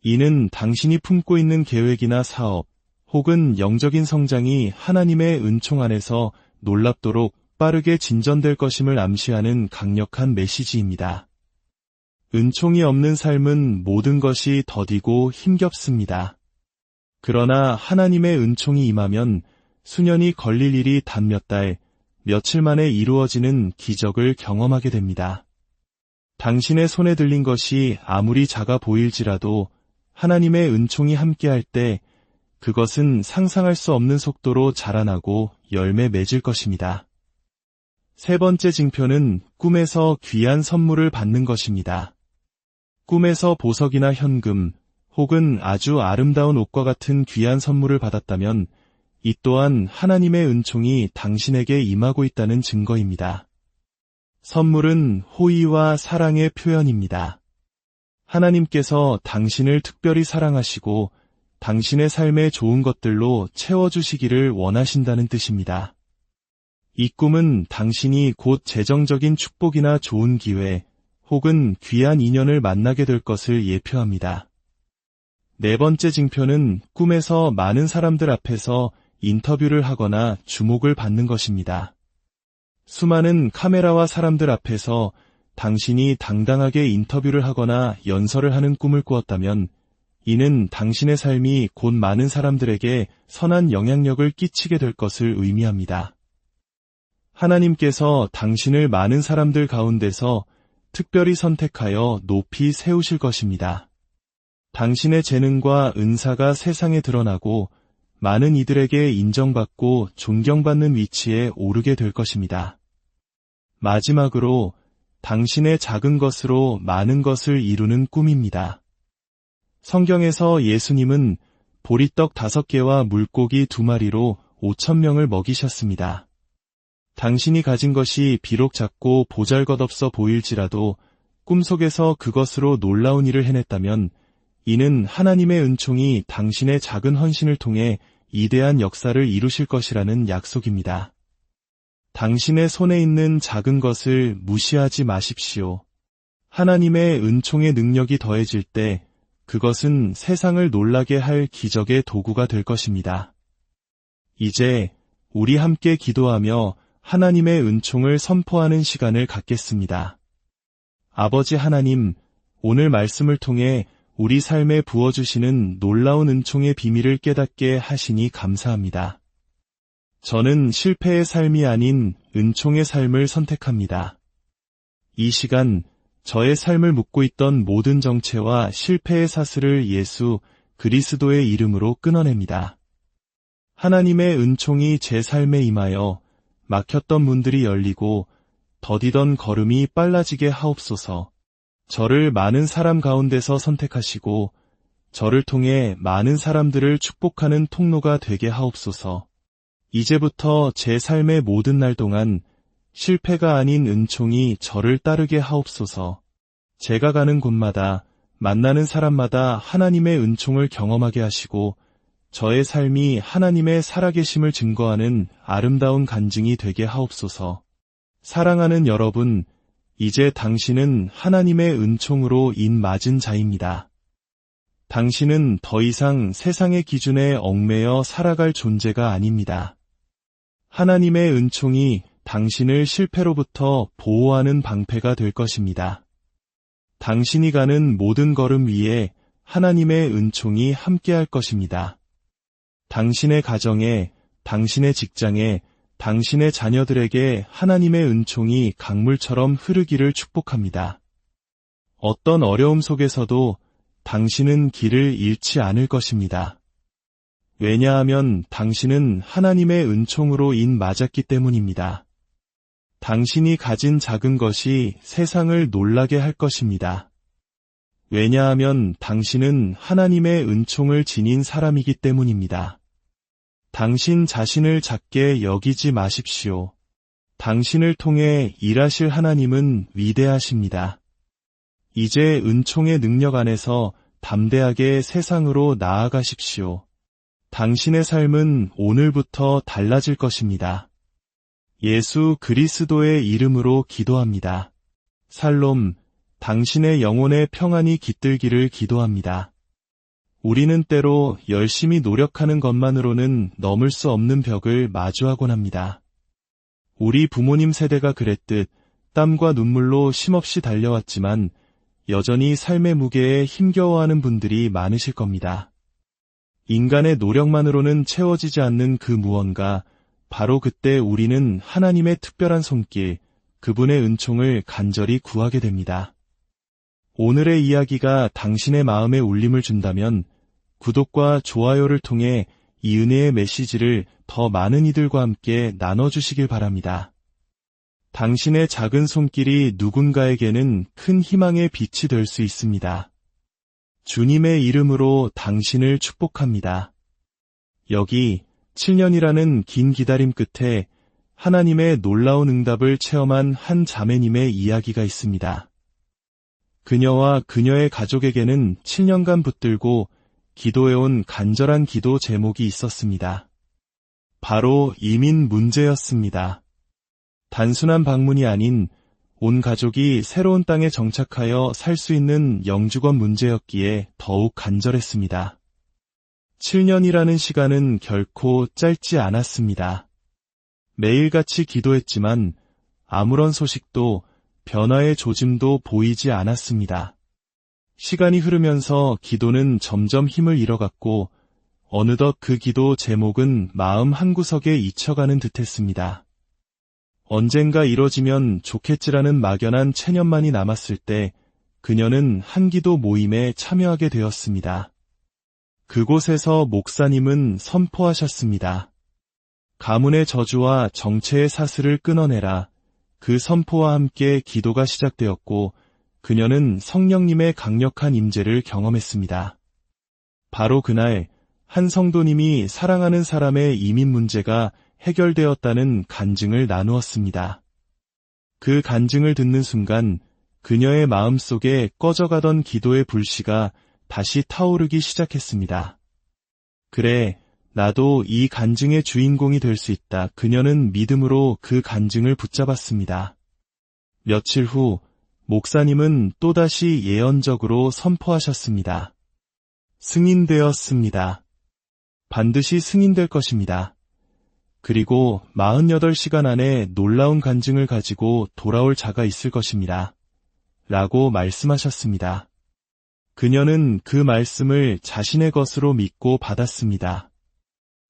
이는 당신이 품고 있는 계획이나 사업, 혹은 영적인 성장이 하나님의 은총 안에서 놀랍도록 빠르게 진전될 것임을 암시하는 강력한 메시지입니다. 은총이 없는 삶은 모든 것이 더디고 힘겹습니다. 그러나 하나님의 은총이 임하면 수년이 걸릴 일이 단 몇 달, 며칠 만에 이루어지는 기적을 경험하게 됩니다. 당신의 손에 들린 것이 아무리 작아 보일지라도 하나님의 은총이 함께할 때 그것은 상상할 수 없는 속도로 자라나고 열매 맺을 것입니다. 세 번째 징표는 꿈에서 귀한 선물을 받는 것입니다. 꿈에서 보석이나 현금, 혹은 아주 아름다운 옷과 같은 귀한 선물을 받았다면 이 또한 하나님의 은총이 당신에게 임하고 있다는 증거입니다. 선물은 호의와 사랑의 표현입니다. 하나님께서 당신을 특별히 사랑하시고 당신의 삶의 좋은 것들로 채워주시기를 원하신다는 뜻입니다. 이 꿈은 당신이 곧 재정적인 축복이나 좋은 기회, 혹은 귀한 인연을 만나게 될 것을 예표합니다. 네 번째 징표는 꿈에서 많은 사람들 앞에서 인터뷰를 하거나 주목을 받는 것입니다. 수많은 카메라와 사람들 앞에서 당신이 당당하게 인터뷰를 하거나 연설을 하는 꿈을 꾸었다면 이는 당신의 삶이 곧 많은 사람들에게 선한 영향력을 끼치게 될 것을 의미합니다. 하나님께서 당신을 많은 사람들 가운데서 특별히 선택하여 높이 세우실 것입니다. 당신의 재능과 은사가 세상에 드러나고 많은 이들에게 인정받고 존경받는 위치에 오르게 될 것입니다. 마지막으로 당신의 작은 것으로 많은 것을 이루는 꿈입니다. 성경에서 예수님은 보리떡 5개와 물고기 2마리로 5,000명을 먹이셨습니다. 당신이 가진 것이 비록 작고 보잘것없어 보일지라도 꿈속에서 그것으로 놀라운 일을 해냈다면 이는 하나님의 은총이 당신의 작은 헌신을 통해 위대한 역사를 이루실 것이라는 약속입니다. 당신의 손에 있는 작은 것을 무시하지 마십시오. 하나님의 은총의 능력이 더해질 때 그것은 세상을 놀라게 할 기적의 도구가 될 것입니다. 이제 우리 함께 기도하며 하나님의 은총을 선포하는 시간을 갖겠습니다. 아버지 하나님, 오늘 말씀을 통해 우리 삶에 부어주시는 놀라운 은총의 비밀을 깨닫게 하시니 감사합니다. 저는 실패의 삶이 아닌 은총의 삶을 선택합니다. 이 시간 저의 삶을 묶고 있던 모든 정체와 실패의 사슬을 예수 그리스도의 이름으로 끊어냅니다. 하나님의 은총이 제 삶에 임하여 막혔던 문들이 열리고 더디던 걸음이 빨라지게 하옵소서. 저를 많은 사람 가운데서 선택하시고 저를 통해 많은 사람들을 축복하는 통로가 되게 하옵소서. 이제부터 제 삶의 모든 날 동안 실패가 아닌 은총이 저를 따르게 하옵소서. 제가 가는 곳마다 만나는 사람마다 하나님의 은총을 경험하게 하시고 저의 삶이 하나님의 살아계심을 증거하는 아름다운 간증이 되게 하옵소서. 사랑하는 여러분, 이제 당신은 하나님의 은총으로 인맞은 자입니다. 당신은 더 이상 세상의 기준에 얽매여 살아갈 존재가 아닙니다. 하나님의 은총이 당신을 실패로부터 보호하는 방패가 될 것입니다. 당신이 가는 모든 걸음 위에 하나님의 은총이 함께할 것입니다. 당신의 가정에, 당신의 직장에, 당신의 자녀들에게 하나님의 은총이 강물처럼 흐르기를 축복합니다. 어떤 어려움 속에서도 당신은 길을 잃지 않을 것입니다. 왜냐하면 당신은 하나님의 은총으로 인맞았기 때문입니다. 당신이 가진 작은 것이 세상을 놀라게 할 것입니다. 왜냐하면 당신은 하나님의 은총을 지닌 사람이기 때문입니다. 당신 자신을 작게 여기지 마십시오. 당신을 통해 일하실 하나님은 위대하십니다. 이제 은총의 능력 안에서 담대하게 세상으로 나아가십시오. 당신의 삶은 오늘부터 달라질 것입니다. 예수 그리스도의 이름으로 기도합니다. 살롬, 당신의 영혼의 평안이 깃들기를 기도합니다. 우리는 때로 열심히 노력하는 것만으로는 넘을 수 없는 벽을 마주하곤 합니다. 우리 부모님 세대가 그랬듯 땀과 눈물로 쉼없이 달려왔지만 여전히 삶의 무게에 힘겨워하는 분들이 많으실 겁니다. 인간의 노력만으로는 채워지지 않는 그 무언가, 바로 그때 우리는 하나님의 특별한 손길, 그분의 은총을 간절히 구하게 됩니다. 오늘의 이야기가 당신의 마음에 울림을 준다면 구독과 좋아요를 통해 이 은혜의 메시지를 더 많은 이들과 함께 나눠주시길 바랍니다. 당신의 작은 손길이 누군가에게는 큰 희망의 빛이 될 수 있습니다. 주님의 이름으로 당신을 축복합니다. 여기 7년이라는 긴 기다림 끝에 하나님의 놀라운 응답을 체험한 한 자매님의 이야기가 있습니다. 그녀와 그녀의 가족에게는 7년간 붙들고 기도해온 간절한 기도 제목이 있었습니다. 바로 이민 문제였습니다. 단순한 방문이 아닌 온 가족이 새로운 땅에 정착하여 살 수 있는 영주권 문제였기에 더욱 간절했습니다. 7년이라는 시간은 결코 짧지 않았습니다. 매일같이 기도했지만 아무런 소식도 변화의 조짐도 보이지 않았습니다. 시간이 흐르면서 기도는 점점 힘을 잃어갔고 어느덧 그 기도 제목은 마음 한구석에 잊혀가는 듯했습니다. 언젠가 이뤄지면 좋겠지라는 막연한 체념만이 남았을 때 그녀는 한 기도 모임에 참여하게 되었습니다. 그곳에서 목사님은 선포하셨습니다. 가문의 저주와 정체의 사슬을 끊어내라. 그 선포와 함께 기도가 시작되었고 그녀는 성령님의 강력한 임재를 경험했습니다. 바로 그날 한 성도님이 사랑하는 사람의 이민 문제가 해결되었다는 간증을 나누었습니다. 그 간증을 듣는 순간 그녀의 마음속에 꺼져가던 기도의 불씨가 다시 타오르기 시작했습니다. 그래, 나도 이 간증의 주인공이 될 수 있다. 그녀는 믿음으로 그 간증을 붙잡았습니다. 며칠 후 목사님은 또다시 예언적으로 선포하셨습니다. 승인되었습니다. 반드시 승인될 것입니다. 그리고 48시간 안에 놀라운 간증을 가지고 돌아올 자가 있을 것입니다. 라고 말씀하셨습니다. 그녀는 그 말씀을 자신의 것으로 믿고 받았습니다.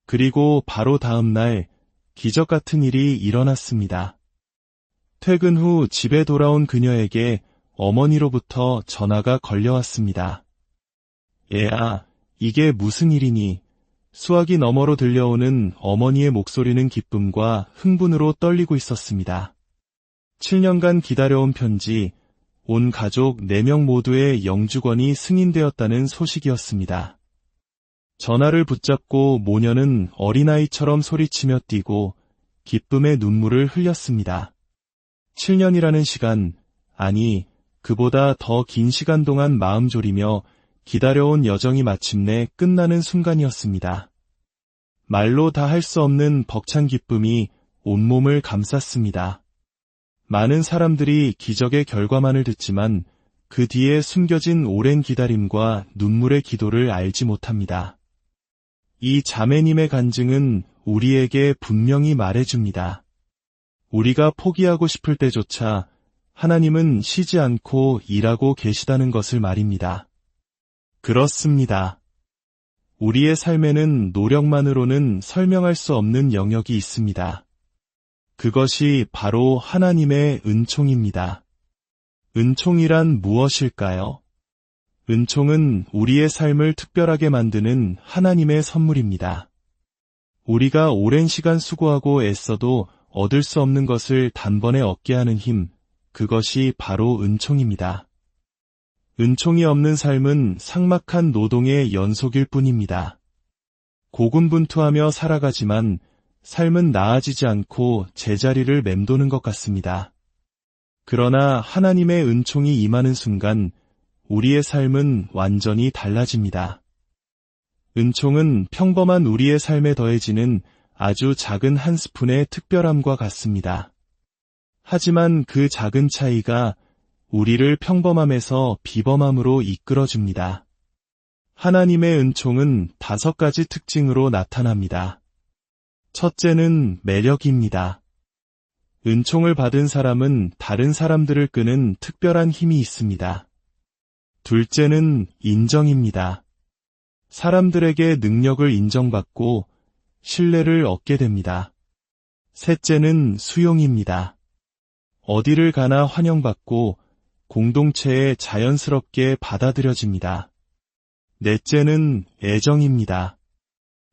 그리고 바로 다음 날 기적 같은 일이 일어났습니다. 퇴근 후 집에 돌아온 그녀에게 어머니로부터 전화가 걸려왔습니다. 얘야, 이게 무슨 일이니? 수화기 너머로 들려오는 어머니의 목소리는 기쁨과 흥분으로 떨리고 있었습니다. 7년간 기다려온 편지, 온 가족 4명 모두의 영주권이 승인되었다는 소식이었습니다. 전화를 붙잡고 모녀는 어린아이처럼 소리치며 뛰고 기쁨의 눈물을 흘렸습니다. 7년이라는 시간, 아니 그보다 더 긴 시간 동안 마음 졸이며 기다려온 여정이 마침내 끝나는 순간이었습니다. 말로 다 할 수 없는 벅찬 기쁨이 온몸을 감쌌습니다. 많은 사람들이 기적의 결과만을 듣지만 그 뒤에 숨겨진 오랜 기다림과 눈물의 기도를 알지 못합니다. 이 자매님의 간증은 우리에게 분명히 말해줍니다. 우리가 포기하고 싶을 때조차 하나님은 쉬지 않고 일하고 계시다는 것을 말입니다. 그렇습니다. 우리의 삶에는 노력만으로는 설명할 수 없는 영역이 있습니다. 그것이 바로 하나님의 은총입니다. 은총이란 무엇일까요? 은총은 우리의 삶을 특별하게 만드는 하나님의 선물입니다. 우리가 오랜 시간 수고하고 애써도 얻을 수 없는 것을 단번에 얻게 하는 힘, 그것이 바로 은총입니다. 은총이 없는 삶은 삭막한 노동의 연속일 뿐입니다. 고군분투하며 살아가지만 삶은 나아지지 않고 제자리를 맴도는 것 같습니다. 그러나 하나님의 은총이 임하는 순간 우리의 삶은 완전히 달라집니다. 은총은 평범한 우리의 삶에 더해지는 아주 작은 한 스푼의 특별함과 같습니다. 하지만 그 작은 차이가 우리를 평범함에서 비범함으로 이끌어줍니다. 하나님의 은총은 5가지 특징으로 나타납니다. 첫째는 매력입니다. 은총을 받은 사람은 다른 사람들을 끄는 특별한 힘이 있습니다. 둘째는 인정입니다. 사람들에게 능력을 인정받고 신뢰를 얻게 됩니다. 셋째는 수용입니다. 어디를 가나 환영받고 공동체에 자연스럽게 받아들여집니다. 넷째는 애정입니다.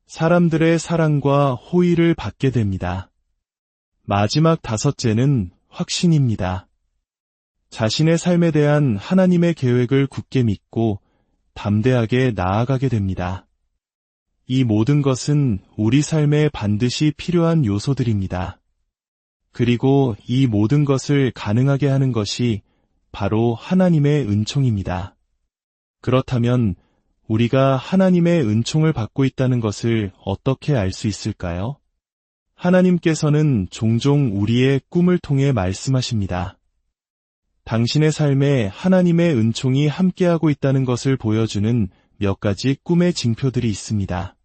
사람들의 사랑과 호의를 받게 됩니다. 마지막 5째는 확신입니다. 자신의 삶에 대한 하나님의 계획을 굳게 믿고 담대하게 나아가게 됩니다. 이 모든 것은 우리 삶에 반드시 필요한 요소들입니다. 그리고 이 모든 것을 가능하게 하는 것이 바로 하나님의 은총입니다. 그렇다면 우리가 하나님의 은총을 받고 있다는 것을 어떻게 알 수 있을까요? 하나님께서는 종종 우리의 꿈을 통해 말씀하십니다. 당신의 삶에 하나님의 은총이 함께하고 있다는 것을 보여주는 몇 가지 꿈의 징표들이 있습니다.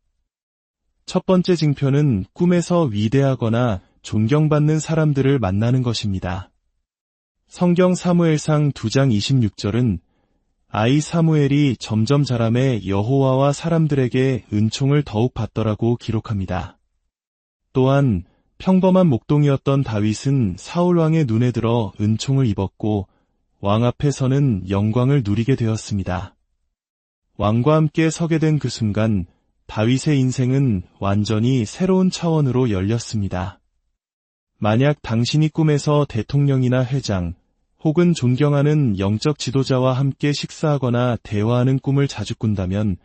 첫 번째 징표는 꿈에서 위대하거나 존경받는 사람들을 만나는 것입니다. 성경 사무엘상 2장 26절은 아이 사무엘이 점점 자라매 여호와와 사람들에게 은총을 더욱 받더라고 기록합니다. 또한 평범한 목동이었던 다윗은 사울왕의 눈에 들어 은총을 입었고 왕 앞에서는 영광을 누리게 되었습니다. 왕과 함께 서게 된 그 순간 다윗의 인생은 완전히 새로운 차원으로 열렸습니다. 만약 당신이 꿈에서 대통령이나 회장 혹은 존경하는 영적 지도자와 함께 식사하거나 대화하는 꿈을 자주 꾼다면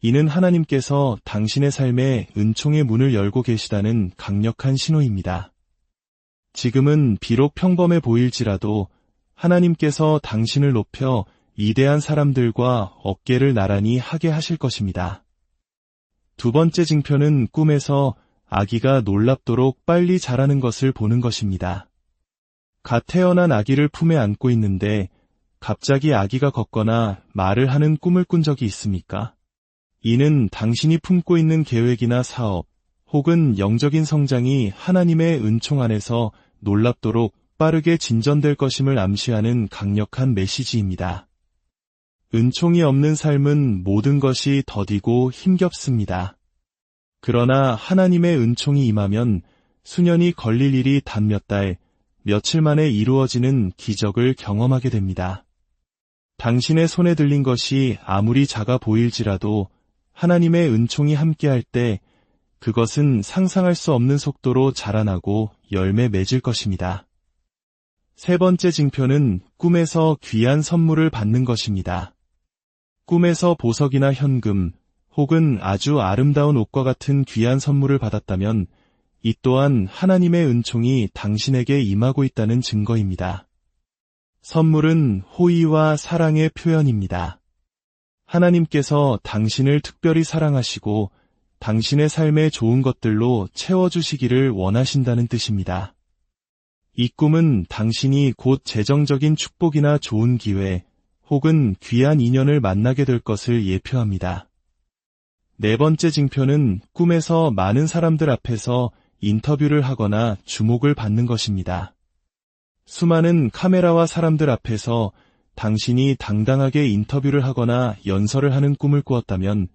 이는 하나님께서 당신의 삶에 은총의 문을 열고 계시다는 강력한 신호입니다. 지금은 비록 평범해 보일지라도 하나님께서 당신을 높여 위대한 사람들과 어깨를 나란히 하게 하실 것입니다. 두 번째 징표는 꿈에서 아기가 놀랍도록 빨리 자라는 것을 보는 것입니다. 갓 태어난 아기를 품에 안고 있는데 갑자기 아기가 걷거나 말을 하는 꿈을 꾼 적이 있습니까? 이는 당신이 품고 있는 계획이나 사업 혹은 영적인 성장이 하나님의 은총 안에서 놀랍도록 빠르게 진전될 것임을 암시하는 강력한 메시지입니다. 은총이 없는 삶은 모든 것이 더디고 힘겹습니다. 그러나 하나님의 은총이 임하면 수년이 걸릴 일이 단 몇 달, 며칠 만에 이루어지는 기적을 경험하게 됩니다. 당신의 손에 들린 것이 아무리 작아 보일지라도 하나님의 은총이 함께할 때 그것은 상상할 수 없는 속도로 자라나고 열매 맺을 것입니다. 세 번째 징표는 꿈에서 귀한 선물을 받는 것입니다. 꿈에서 보석이나 현금 혹은 아주 아름다운 옷과 같은 귀한 선물을 받았다면 이 또한 하나님의 은총이 당신에게 임하고 있다는 증거입니다. 선물은 호의와 사랑의 표현입니다. 하나님께서 당신을 특별히 사랑하시고 당신의 삶의 좋은 것들로 채워주시기를 원하신다는 뜻입니다. 이 꿈은 당신이 곧 재정적인 축복이나 좋은 기회 혹은 귀한 인연을 만나게 될 것을 예표합니다. 네 번째 징표는 꿈에서 많은 사람들 앞에서 인터뷰를 하거나 주목을 받는 것입니다. 수많은 카메라와 사람들 앞에서 당신이 당당하게 인터뷰를 하거나 연설을 하는 꿈을 꾸었다면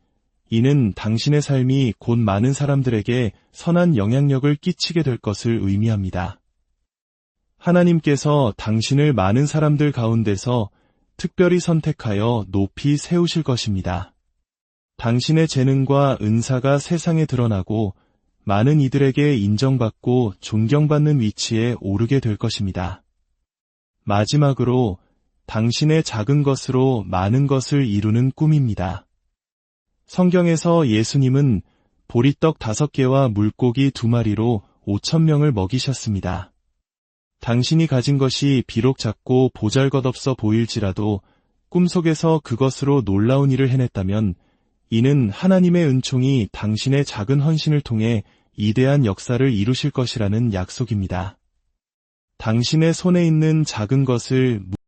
이는 당신의 삶이 곧 많은 사람들에게 선한 영향력을 끼치게 될 것을 의미합니다. 하나님께서 당신을 많은 사람들 가운데서 특별히 선택하여 높이 세우실 것입니다. 당신의 재능과 은사가 세상에 드러나고 많은 이들에게 인정받고 존경받는 위치에 오르게 될 것입니다. 마지막으로 당신의 작은 것으로 많은 것을 이루는 꿈입니다. 성경에서 예수님은 보리떡 5개와 물고기 2마리로 5,000명을 먹이셨습니다. 당신이 가진 것이 비록 작고 보잘것없어 보일지라도 꿈속에서 그것으로 놀라운 일을 해냈다면 이는 하나님의 은총이 당신의 작은 헌신을 통해 이대한 역사를 이루실 것이라는 약속입니다. 당신의 손에 있는 작은 것을